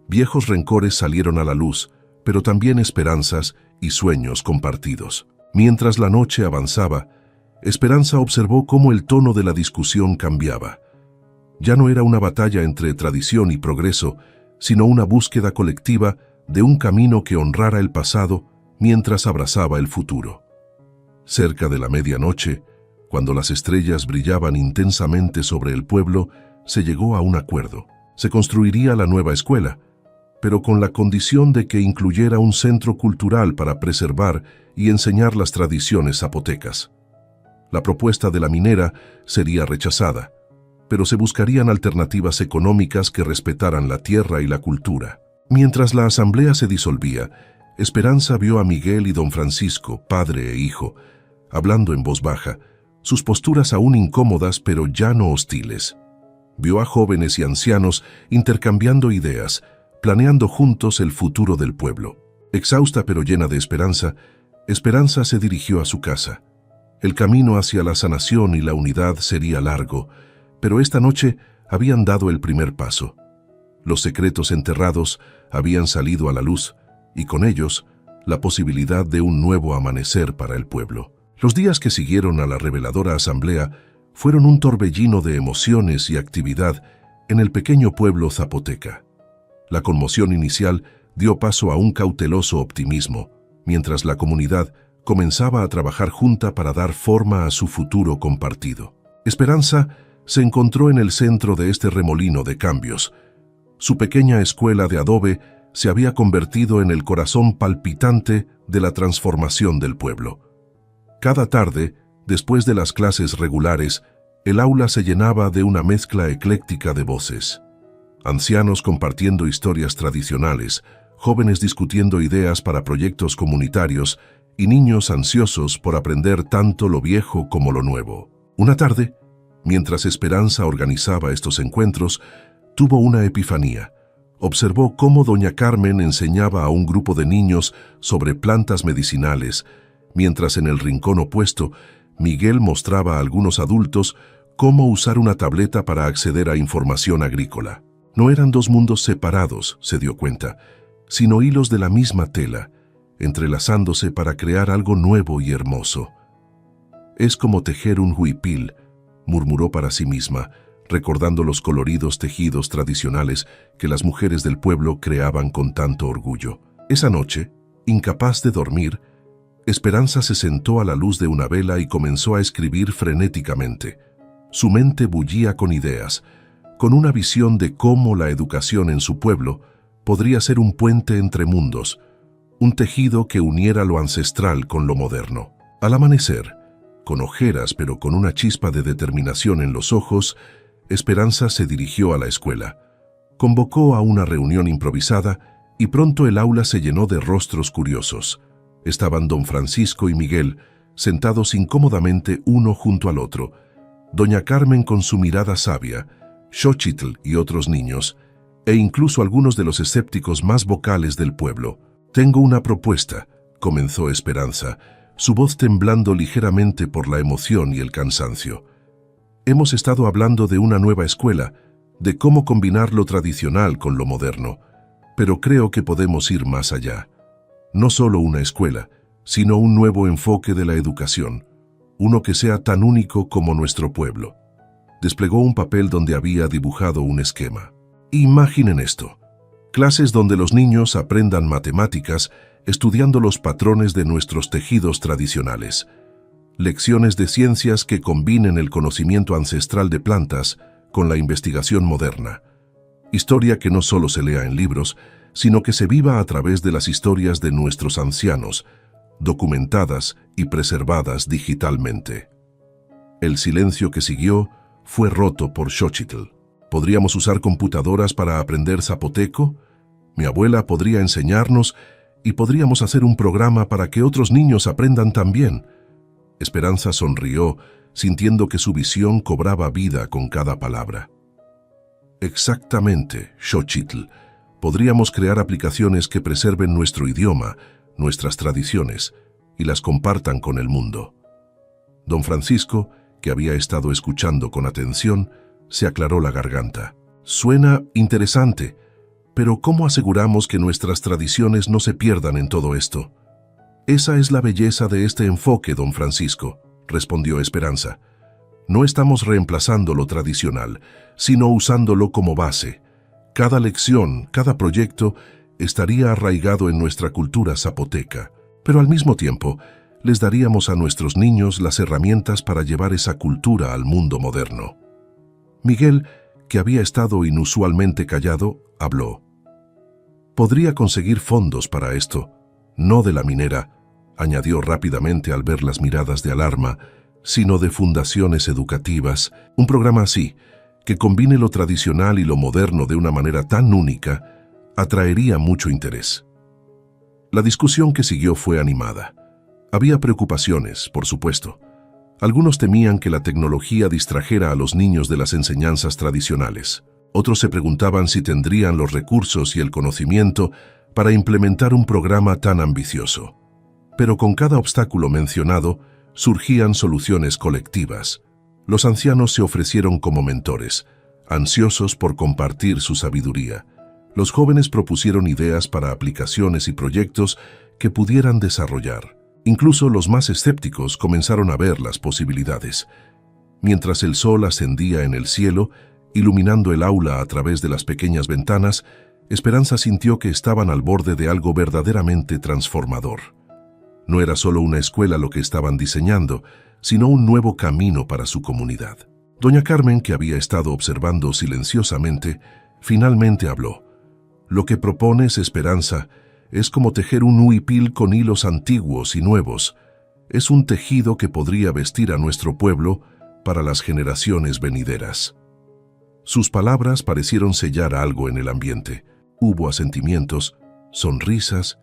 Viejos rencores salieron a la luz, pero también esperanzas y sueños compartidos. Mientras la noche avanzaba, Esperanza observó cómo el tono de la discusión cambiaba. Ya no era una batalla entre tradición y progreso, sino una búsqueda colectiva de un camino que honrara el pasado mientras abrazaba el futuro. Cerca de la medianoche, cuando las estrellas brillaban intensamente sobre el pueblo, se llegó a un acuerdo. Se construiría la nueva escuela, pero con la condición de que incluyera un centro cultural para preservar y enseñar las tradiciones zapotecas. La propuesta de la minera sería rechazada, pero se buscarían alternativas económicas que respetaran la tierra y la cultura. Mientras la asamblea se disolvía, Esperanza vio a Miguel y don Francisco, padre e hijo, hablando en voz baja, sus posturas aún incómodas pero ya no hostiles. Vio a jóvenes y ancianos intercambiando ideas, planeando juntos el futuro del pueblo. Exhausta pero llena de esperanza, Esperanza se dirigió a su casa. El camino hacia la sanación y la unidad sería largo, pero esta noche habían dado el primer paso. Los secretos enterrados habían salido a la luz, y con ellos, la posibilidad de un nuevo amanecer para el pueblo. Los días que siguieron a la reveladora asamblea fueron un torbellino de emociones y actividad en el pequeño pueblo zapoteca. La conmoción inicial dio paso a un cauteloso optimismo, mientras la comunidad comenzaba a trabajar junta para dar forma a su futuro compartido. Esperanza se encontró en el centro de este remolino de cambios. Su pequeña escuela de adobe se había convertido en el corazón palpitante de la transformación del pueblo. Cada tarde, después de las clases regulares, el aula se llenaba de una mezcla ecléctica de voces. Ancianos compartiendo historias tradicionales, jóvenes discutiendo ideas para proyectos comunitarios y niños ansiosos por aprender tanto lo viejo como lo nuevo. Una tarde, mientras Esperanza organizaba estos encuentros, tuvo una epifanía. Observó cómo doña Carmen enseñaba a un grupo de niños sobre plantas medicinales, mientras en el rincón opuesto, Miguel mostraba a algunos adultos cómo usar una tableta para acceder a información agrícola. No eran dos mundos separados, se dio cuenta, sino hilos de la misma tela, entrelazándose para crear algo nuevo y hermoso. Es como tejer un huipil, murmuró para sí misma, recordando los coloridos tejidos tradicionales que las mujeres del pueblo creaban con tanto orgullo. Esa noche, incapaz de dormir, Esperanza se sentó a la luz de una vela y comenzó a escribir frenéticamente. Su mente bullía con ideas, con una visión de cómo la educación en su pueblo podría ser un puente entre mundos, un tejido que uniera lo ancestral con lo moderno. Al amanecer, con ojeras pero con una chispa de determinación en los ojos, Esperanza se dirigió a la escuela. Convocó a una reunión improvisada y pronto el aula se llenó de rostros curiosos. Estaban don Francisco y Miguel, sentados incómodamente uno junto al otro, doña Carmen con su mirada sabia, Xóchitl y otros niños, e incluso algunos de los escépticos más vocales del pueblo. «Tengo una propuesta», comenzó Esperanza, su voz temblando ligeramente por la emoción y el cansancio. «Hemos estado hablando de una nueva escuela, de cómo combinar lo tradicional con lo moderno, pero creo que podemos ir más allá. No solo una escuela, sino un nuevo enfoque de la educación, uno que sea tan único como nuestro pueblo». Desplegó un papel donde había dibujado un esquema. Imaginen esto: clases donde los niños aprendan matemáticas estudiando los patrones de nuestros tejidos tradicionales, lecciones de ciencias que combinen el conocimiento ancestral de plantas con la investigación moderna, historia que no solo se lea en libros, sino que se viva a través de las historias de nuestros ancianos, documentadas y preservadas digitalmente. El silencio que siguió fue roto por Xóchitl. ¿Podríamos usar computadoras para aprender zapoteco? Mi abuela podría enseñarnos y podríamos hacer un programa para que otros niños aprendan también. Esperanza sonrió, sintiendo que su visión cobraba vida con cada palabra. Exactamente, Xóchitl. Podríamos crear aplicaciones que preserven nuestro idioma, nuestras tradiciones, y las compartan con el mundo. Don Francisco, que había estado escuchando con atención, se aclaró la garganta. Suena interesante, pero ¿cómo aseguramos que nuestras tradiciones no se pierdan en todo esto? Esa es la belleza de este enfoque, don Francisco, respondió Esperanza. No estamos reemplazando lo tradicional, sino usándolo como base. Cada lección, cada proyecto, estaría arraigado en nuestra cultura zapoteca, pero al mismo tiempo, les daríamos a nuestros niños las herramientas para llevar esa cultura al mundo moderno. Miguel, que había estado inusualmente callado, habló. Podría conseguir fondos para esto, no de la minera, añadió rápidamente al ver las miradas de alarma, sino de fundaciones educativas. Un programa así, que combine lo tradicional y lo moderno de una manera tan única, atraería mucho interés. La discusión que siguió fue animada. Había preocupaciones, por supuesto. Algunos temían que la tecnología distrajera a los niños de las enseñanzas tradicionales. Otros se preguntaban si tendrían los recursos y el conocimiento para implementar un programa tan ambicioso. Pero con cada obstáculo mencionado, surgían soluciones colectivas. Los ancianos se ofrecieron como mentores, ansiosos por compartir su sabiduría. Los jóvenes propusieron ideas para aplicaciones y proyectos que pudieran desarrollar. Incluso los más escépticos comenzaron a ver las posibilidades. Mientras el sol ascendía en el cielo, iluminando el aula a través de las pequeñas ventanas, Esperanza sintió que estaban al borde de algo verdaderamente transformador. No era solo una escuela lo que estaban diseñando, sino un nuevo camino para su comunidad. Doña Carmen, que había estado observando silenciosamente, finalmente habló. Lo que propones, Esperanza, es como tejer un huipil con hilos antiguos y nuevos. Es un tejido que podría vestir a nuestro pueblo para las generaciones venideras. Sus palabras parecieron sellar algo en el ambiente. Hubo asentimientos, sonrisas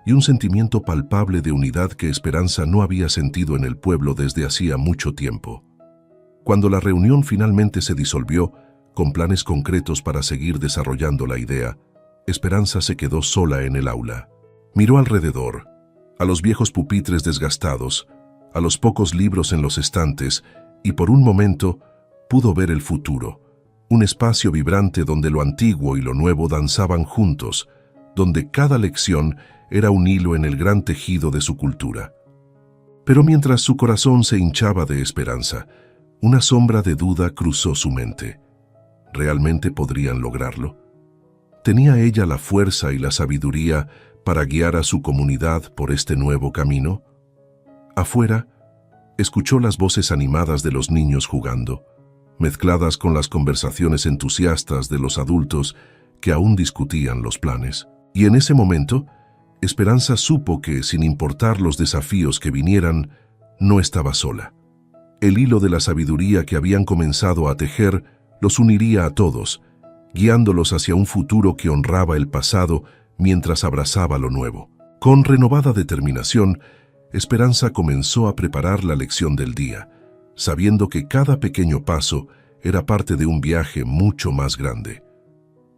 y un sentimiento palpable de unidad que Esperanza no había sentido en el pueblo desde hacía mucho tiempo. Cuando la reunión finalmente se disolvió, con planes concretos para seguir desarrollando la idea, Esperanza se quedó sola en el aula. Miró alrededor, a los viejos pupitres desgastados, a los pocos libros en los estantes, y por un momento pudo ver el futuro, un espacio vibrante donde lo antiguo y lo nuevo danzaban juntos, donde cada lección era un hilo en el gran tejido de su cultura. Pero mientras su corazón se hinchaba de esperanza, una sombra de duda cruzó su mente. ¿Realmente podrían lograrlo? ¿Tenía ella la fuerza y la sabiduría para guiar a su comunidad por este nuevo camino? Afuera, escuchó las voces animadas de los niños jugando, mezcladas con las conversaciones entusiastas de los adultos que aún discutían los planes. Y en ese momento, Esperanza supo que, sin importar los desafíos que vinieran, no estaba sola. El hilo de la sabiduría que habían comenzado a tejer los uniría a todos, guiándolos hacia un futuro que honraba el pasado mientras abrazaba lo nuevo. Con renovada determinación, Esperanza comenzó a preparar la lección del día, sabiendo que cada pequeño paso era parte de un viaje mucho más grande.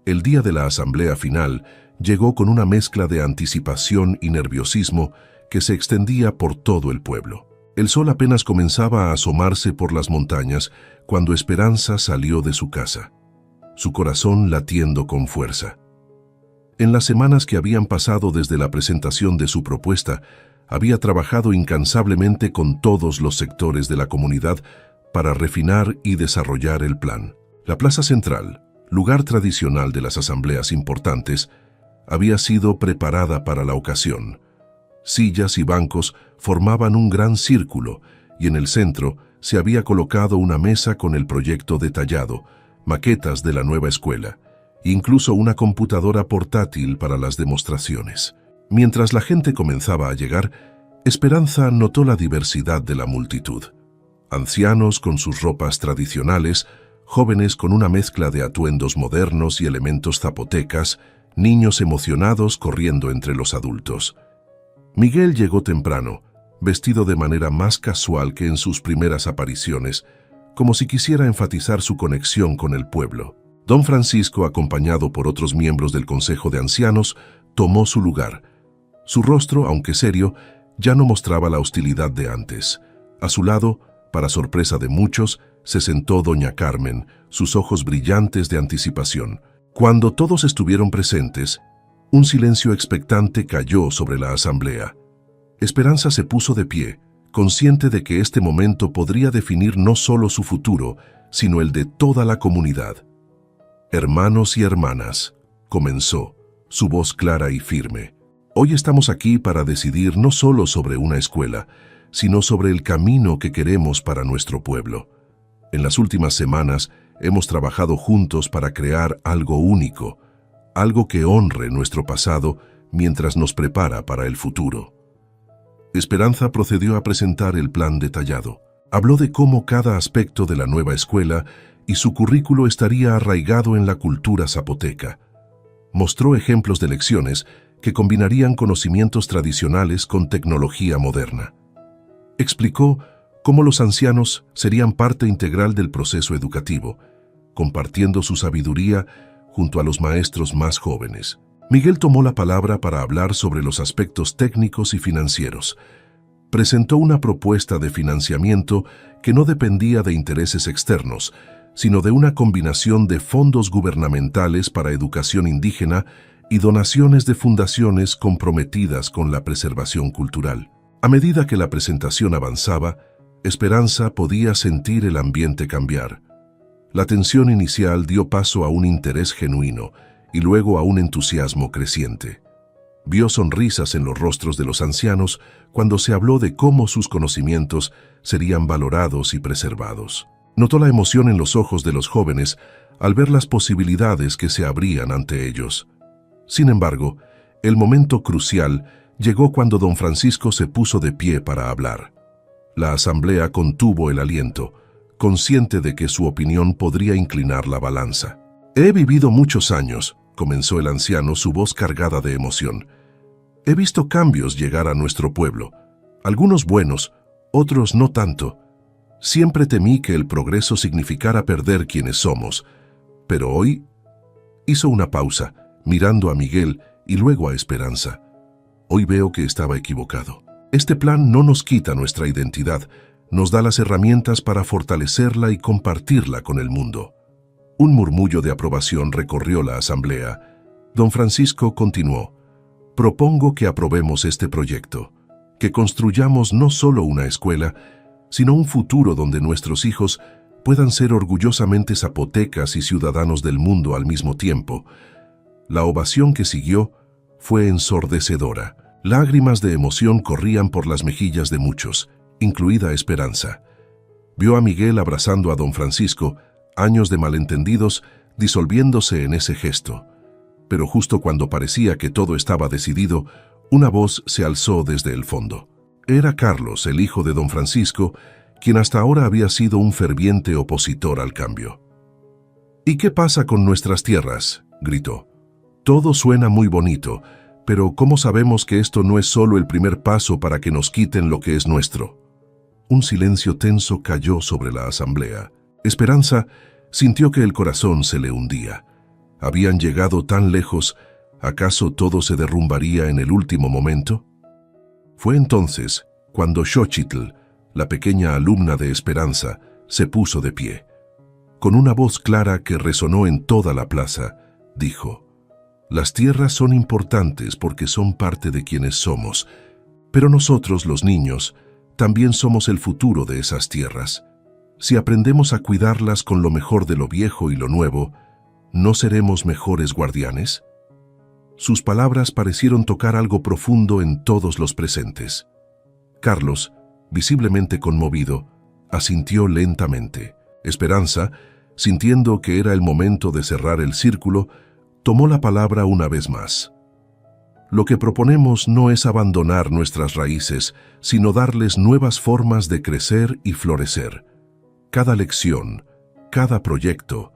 El día de la asamblea final llegó con una mezcla de anticipación y nerviosismo que se extendía por todo el pueblo. El sol apenas comenzaba a asomarse por las montañas cuando Esperanza salió de su casa, su corazón latiendo con fuerza. En las semanas que habían pasado desde la presentación de su propuesta, había trabajado incansablemente con todos los sectores de la comunidad para refinar y desarrollar el plan. La plaza central, lugar tradicional de las asambleas importantes, había sido preparada para la ocasión. Sillas y bancos formaban un gran círculo y en el centro se había colocado una mesa con el proyecto detallado, maquetas de la nueva escuela, incluso una computadora portátil para las demostraciones. Mientras la gente comenzaba a llegar, Esperanza notó la diversidad de la multitud. Ancianos con sus ropas tradicionales, jóvenes con una mezcla de atuendos modernos y elementos zapotecas, niños emocionados corriendo entre los adultos. Miguel llegó temprano, vestido de manera más casual que en sus primeras apariciones, como si quisiera enfatizar su conexión con el pueblo. Don Francisco, acompañado por otros miembros del Consejo de Ancianos, tomó su lugar. Su rostro, aunque serio, ya no mostraba la hostilidad de antes. A su lado, para sorpresa de muchos, se sentó doña Carmen, sus ojos brillantes de anticipación. Cuando todos estuvieron presentes, un silencio expectante cayó sobre la asamblea. Esperanza se puso de pie, consciente de que este momento podría definir no solo su futuro, sino el de toda la comunidad. «Hermanos y hermanas», comenzó, su voz clara y firme. «Hoy estamos aquí para decidir no solo sobre una escuela, sino sobre el camino que queremos para nuestro pueblo. En las últimas semanas hemos trabajado juntos para crear algo único, algo que honre nuestro pasado mientras nos prepara para el futuro». Esperanza procedió a presentar el plan detallado. Habló de cómo cada aspecto de la nueva escuela y su currículo estaría arraigado en la cultura zapoteca. Mostró ejemplos de lecciones que combinarían conocimientos tradicionales con tecnología moderna. Explicó cómo los ancianos serían parte integral del proceso educativo, compartiendo su sabiduría junto a los maestros más jóvenes. Miguel tomó la palabra para hablar sobre los aspectos técnicos y financieros. Presentó una propuesta de financiamiento que no dependía de intereses externos, sino de una combinación de fondos gubernamentales para educación indígena y donaciones de fundaciones comprometidas con la preservación cultural. A medida que la presentación avanzaba, Esperanza podía sentir el ambiente cambiar. La tensión inicial dio paso a un interés genuino y luego a un entusiasmo creciente. Vio sonrisas en los rostros de los ancianos cuando se habló de cómo sus conocimientos serían valorados y preservados. Notó la emoción en los ojos de los jóvenes al ver las posibilidades que se abrían ante ellos. Sin embargo, el momento crucial llegó cuando don Francisco se puso de pie para hablar. La asamblea contuvo el aliento, consciente de que su opinión podría inclinar la balanza. «He vivido muchos años», comenzó el anciano, su voz cargada de emoción. «He visto cambios llegar a nuestro pueblo, algunos buenos, otros no tanto. Siempre temí que el progreso significara perder quienes somos, pero hoy…» Hizo una pausa, mirando a Miguel y luego a Esperanza. «Hoy veo que estaba equivocado. Este plan no nos quita nuestra identidad, nos da las herramientas para fortalecerla y compartirla con el mundo». Un murmullo de aprobación recorrió la asamblea. Don Francisco continuó: «Propongo que aprobemos este proyecto, que construyamos no solo una escuela, sino un futuro donde nuestros hijos puedan ser orgullosamente zapotecas y ciudadanos del mundo al mismo tiempo». La ovación que siguió fue ensordecedora. Lágrimas de emoción corrían por las mejillas de muchos, incluida Esperanza. Vio a Miguel abrazando a don Francisco, años de malentendidos disolviéndose en ese gesto. Pero justo cuando parecía que todo estaba decidido, una voz se alzó desde el fondo. Era Carlos, el hijo de don Francisco, quien hasta ahora había sido un ferviente opositor al cambio. «¿Y qué pasa con nuestras tierras?», gritó. «Todo suena muy bonito, pero ¿cómo sabemos que esto no es solo el primer paso para que nos quiten lo que es nuestro?». Un silencio tenso cayó sobre la asamblea. Esperanza sintió que el corazón se le hundía. ¿Habían llegado tan lejos? ¿Acaso todo se derrumbaría en el último momento? Fue entonces cuando Xochitl, la pequeña alumna de Esperanza, se puso de pie. Con una voz clara que resonó en toda la plaza, dijo: «Las tierras son importantes porque son parte de quienes somos, pero nosotros, los niños, también somos el futuro de esas tierras. Si aprendemos a cuidarlas con lo mejor de lo viejo y lo nuevo, ¿no seremos mejores guardianes?». Sus palabras parecieron tocar algo profundo en todos los presentes. Carlos, visiblemente conmovido, asintió lentamente. Esperanza, sintiendo que era el momento de cerrar el círculo, tomó la palabra una vez más. «Lo que proponemos no es abandonar nuestras raíces, sino darles nuevas formas de crecer y florecer. Cada lección, cada proyecto,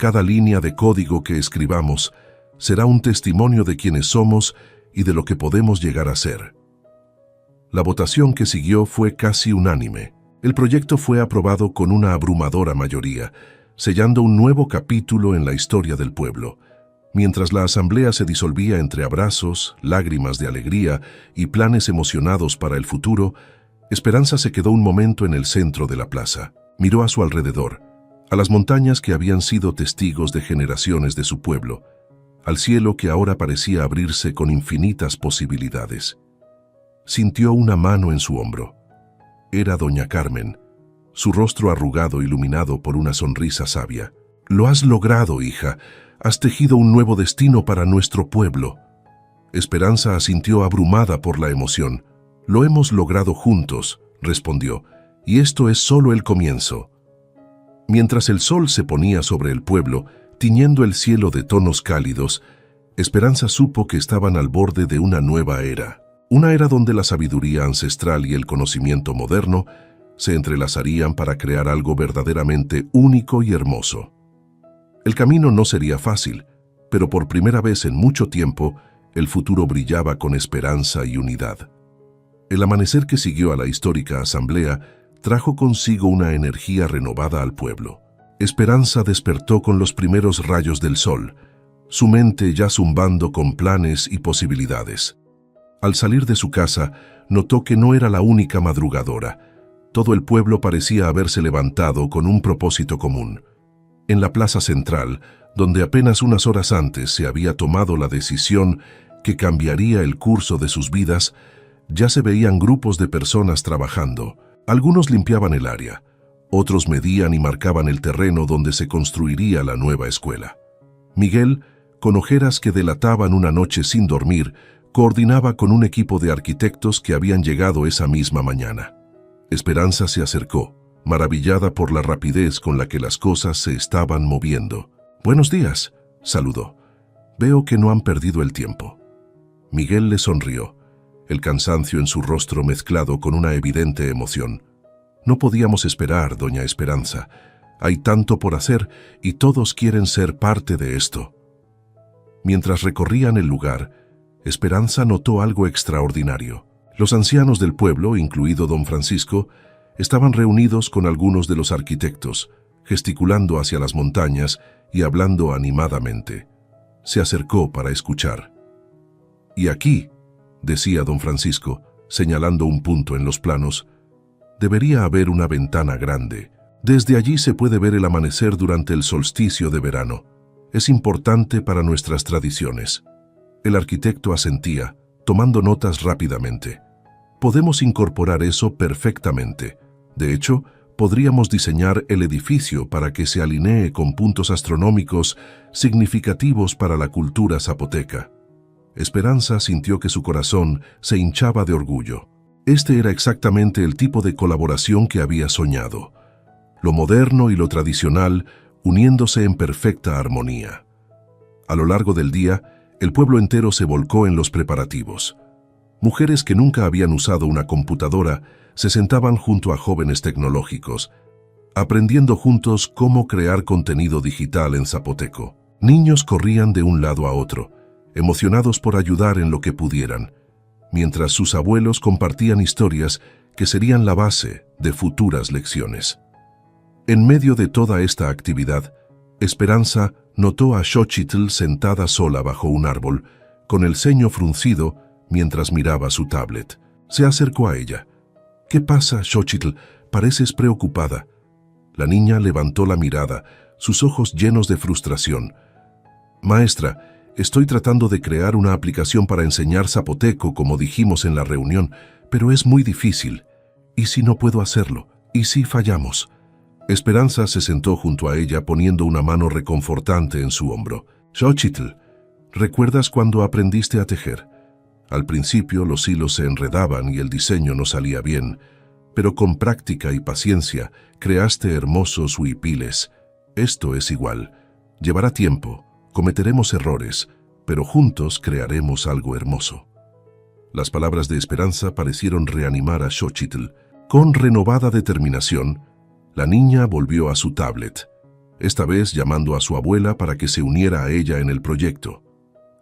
cada línea de código que escribamos será un testimonio de quienes somos y de lo que podemos llegar a ser». La votación que siguió fue casi unánime. El proyecto fue aprobado con una abrumadora mayoría, sellando un nuevo capítulo en la historia del pueblo. Mientras la asamblea se disolvía entre abrazos, lágrimas de alegría y planes emocionados para el futuro, Esperanza se quedó un momento en el centro de la plaza. Miró a su alrededor, a las montañas que habían sido testigos de generaciones de su pueblo, al cielo que ahora parecía abrirse con infinitas posibilidades. Sintió una mano en su hombro. Era doña Carmen, su rostro arrugado iluminado por una sonrisa sabia. «Lo has logrado, hija. Has tejido un nuevo destino para nuestro pueblo». Esperanza asintió abrumada por la emoción. «Lo hemos logrado juntos», respondió, «y esto es solo el comienzo». Mientras el sol se ponía sobre el pueblo, tiñendo el cielo de tonos cálidos, Esperanza supo que estaban al borde de una nueva era. Una era donde la sabiduría ancestral y el conocimiento moderno se entrelazarían para crear algo verdaderamente único y hermoso. El camino no sería fácil, pero por primera vez en mucho tiempo, el futuro brillaba con esperanza y unidad. El amanecer que siguió a la histórica asamblea trajo consigo una energía renovada al pueblo. Esperanza despertó con los primeros rayos del sol, su mente ya zumbando con planes y posibilidades. Al salir de su casa, notó que no era la única madrugadora. Todo el pueblo parecía haberse levantado con un propósito común. En la plaza central, donde apenas unas horas antes se había tomado la decisión que cambiaría el curso de sus vidas, ya se veían grupos de personas trabajando. Algunos limpiaban el área, otros medían y marcaban el terreno donde se construiría la nueva escuela. Miguel, con ojeras que delataban una noche sin dormir, coordinaba con un equipo de arquitectos que habían llegado esa misma mañana. Esperanza se acercó, maravillada por la rapidez con la que las cosas se estaban moviendo. «Buenos días», saludó. «Veo que no han perdido el tiempo». Miguel le sonrió, el cansancio en su rostro mezclado con una evidente emoción. «No podíamos esperar, doña Esperanza. Hay tanto por hacer y todos quieren ser parte de esto». Mientras recorrían el lugar, Esperanza notó algo extraordinario. Los ancianos del pueblo, incluido don Francisco, estaban reunidos con algunos de los arquitectos, gesticulando hacia las montañas y hablando animadamente. Se acercó para escuchar. «Y aquí», decía don Francisco, señalando un punto en los planos, «debería haber una ventana grande. Desde allí se puede ver el amanecer durante el solsticio de verano. Es importante para nuestras tradiciones». El arquitecto asentía, tomando notas rápidamente. «Podemos incorporar eso perfectamente. De hecho, podríamos diseñar el edificio para que se alinee con puntos astronómicos significativos para la cultura zapoteca». Esperanza sintió que su corazón se hinchaba de orgullo. Este era exactamente el tipo de colaboración que había soñado. Lo moderno y lo tradicional uniéndose en perfecta armonía. A lo largo del día, el pueblo entero se volcó en los preparativos. Mujeres que nunca habían usado una computadora se sentaban junto a jóvenes tecnológicos, aprendiendo juntos cómo crear contenido digital en zapoteco. Niños corrían de un lado a otro, emocionados por ayudar en lo que pudieran, mientras sus abuelos compartían historias que serían la base de futuras lecciones. En medio de toda esta actividad, Esperanza notó a Xochitl sentada sola bajo un árbol, con el ceño fruncido mientras miraba su tablet. Se acercó a ella. «¿Qué pasa, Xochitl? Pareces preocupada». La niña levantó la mirada, sus ojos llenos de frustración. «Maestra, estoy tratando de crear una aplicación para enseñar zapoteco, como dijimos en la reunión, pero es muy difícil. ¿Y si no puedo hacerlo? ¿Y si fallamos?» Esperanza se sentó junto a ella poniendo una mano reconfortante en su hombro. «Xochitl, ¿recuerdas cuando aprendiste a tejer? Al principio los hilos se enredaban y el diseño no salía bien, pero con práctica y paciencia creaste hermosos huipiles. Esto es igual. Llevará tiempo, cometeremos errores, pero juntos crearemos algo hermoso». Las palabras de Esperanza parecieron reanimar a Xochitl. Con renovada determinación, la niña volvió a su tablet, esta vez llamando a su abuela para que se uniera a ella en el proyecto.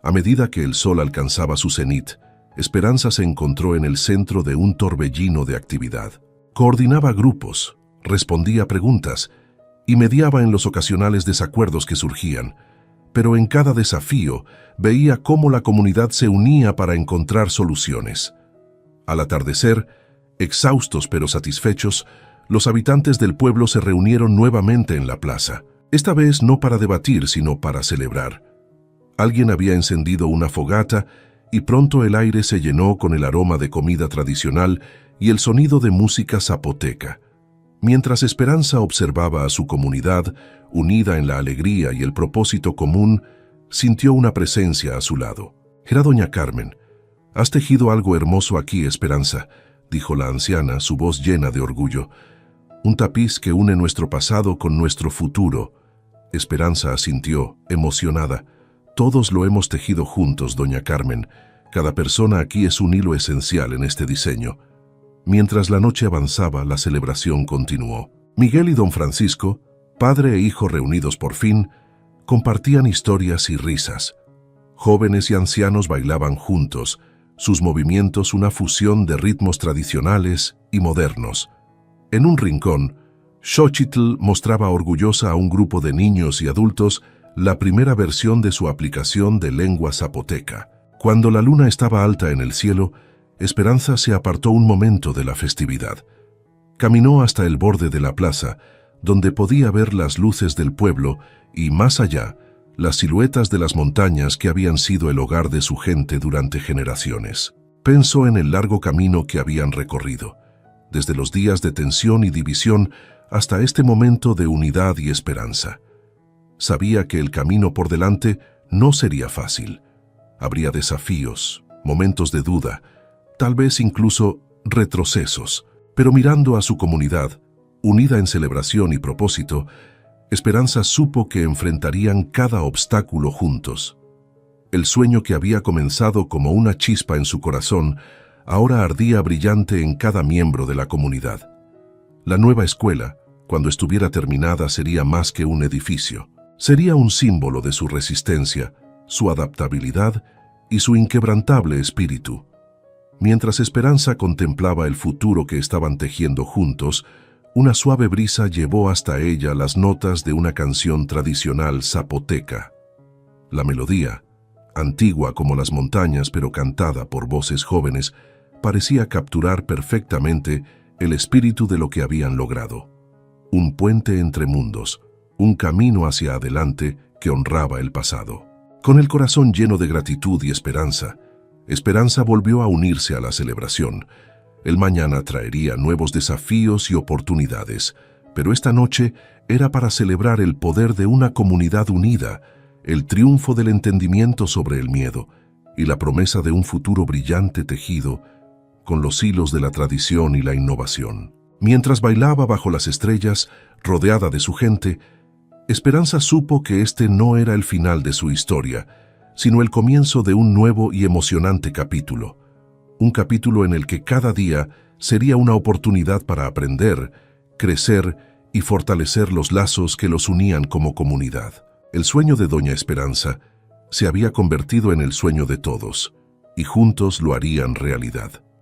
A medida que el sol alcanzaba su cenit, Esperanza se encontró en el centro de un torbellino de actividad. Coordinaba grupos, respondía preguntas y mediaba en los ocasionales desacuerdos que surgían, pero en cada desafío veía cómo la comunidad se unía para encontrar soluciones. Al atardecer, exhaustos pero satisfechos, los habitantes del pueblo se reunieron nuevamente en la plaza, esta vez no para debatir, sino para celebrar. Alguien había encendido una fogata y pronto el aire se llenó con el aroma de comida tradicional y el sonido de música zapoteca. Mientras Esperanza observaba a su comunidad, unida en la alegría y el propósito común, sintió una presencia a su lado. «Era doña Carmen. Has tejido algo hermoso aquí, Esperanza», dijo la anciana, su voz llena de orgullo. «Un tapiz que une nuestro pasado con nuestro futuro». Esperanza asintió, emocionada. «Todos lo hemos tejido juntos, doña Carmen. Cada persona aquí es un hilo esencial en este diseño». Mientras la noche avanzaba, la celebración continuó. Miguel y don Francisco, padre e hijo reunidos por fin, compartían historias y risas. Jóvenes y ancianos bailaban juntos, sus movimientos una fusión de ritmos tradicionales y modernos. En un rincón, Xochitl mostraba orgullosa a un grupo de niños y adultos la primera versión de su aplicación de lengua zapoteca. Cuando la luna estaba alta en el cielo, Esperanza se apartó un momento de la festividad. Caminó hasta el borde de la plaza, donde podía ver las luces del pueblo y, más allá, las siluetas de las montañas que habían sido el hogar de su gente durante generaciones. Pensó en el largo camino que habían recorrido, desde los días de tensión y división hasta este momento de unidad y esperanza. Sabía que el camino por delante no sería fácil. Habría desafíos, momentos de duda, tal vez incluso retrocesos, pero mirando a su comunidad, unida en celebración y propósito, Esperanza supo que enfrentarían cada obstáculo juntos. El sueño que había comenzado como una chispa en su corazón, ahora ardía brillante en cada miembro de la comunidad. La nueva escuela, cuando estuviera terminada, sería más que un edificio. Sería un símbolo de su resistencia, su adaptabilidad y su inquebrantable espíritu. Mientras Esperanza contemplaba el futuro que estaban tejiendo juntos, una suave brisa llevó hasta ella las notas de una canción tradicional zapoteca. La melodía, antigua como las montañas pero cantada por voces jóvenes, parecía capturar perfectamente el espíritu de lo que habían logrado. Un puente entre mundos, un camino hacia adelante que honraba el pasado. Con el corazón lleno de gratitud y esperanza volvió a unirse a la celebración. El mañana traería nuevos desafíos y oportunidades, pero esta noche era para celebrar el poder de una comunidad unida, el triunfo del entendimiento sobre el miedo y la promesa de un futuro brillante tejido con los hilos de la tradición y la innovación. Mientras bailaba bajo las estrellas, rodeada de su gente, Esperanza supo que este no era el final de su historia, sino el comienzo de un nuevo y emocionante capítulo. un capítulo en el que cada día sería una oportunidad para aprender, crecer y fortalecer los lazos que los unían como comunidad. El sueño de Doña Esperanza se había convertido en el sueño de todos, y juntos lo harían realidad.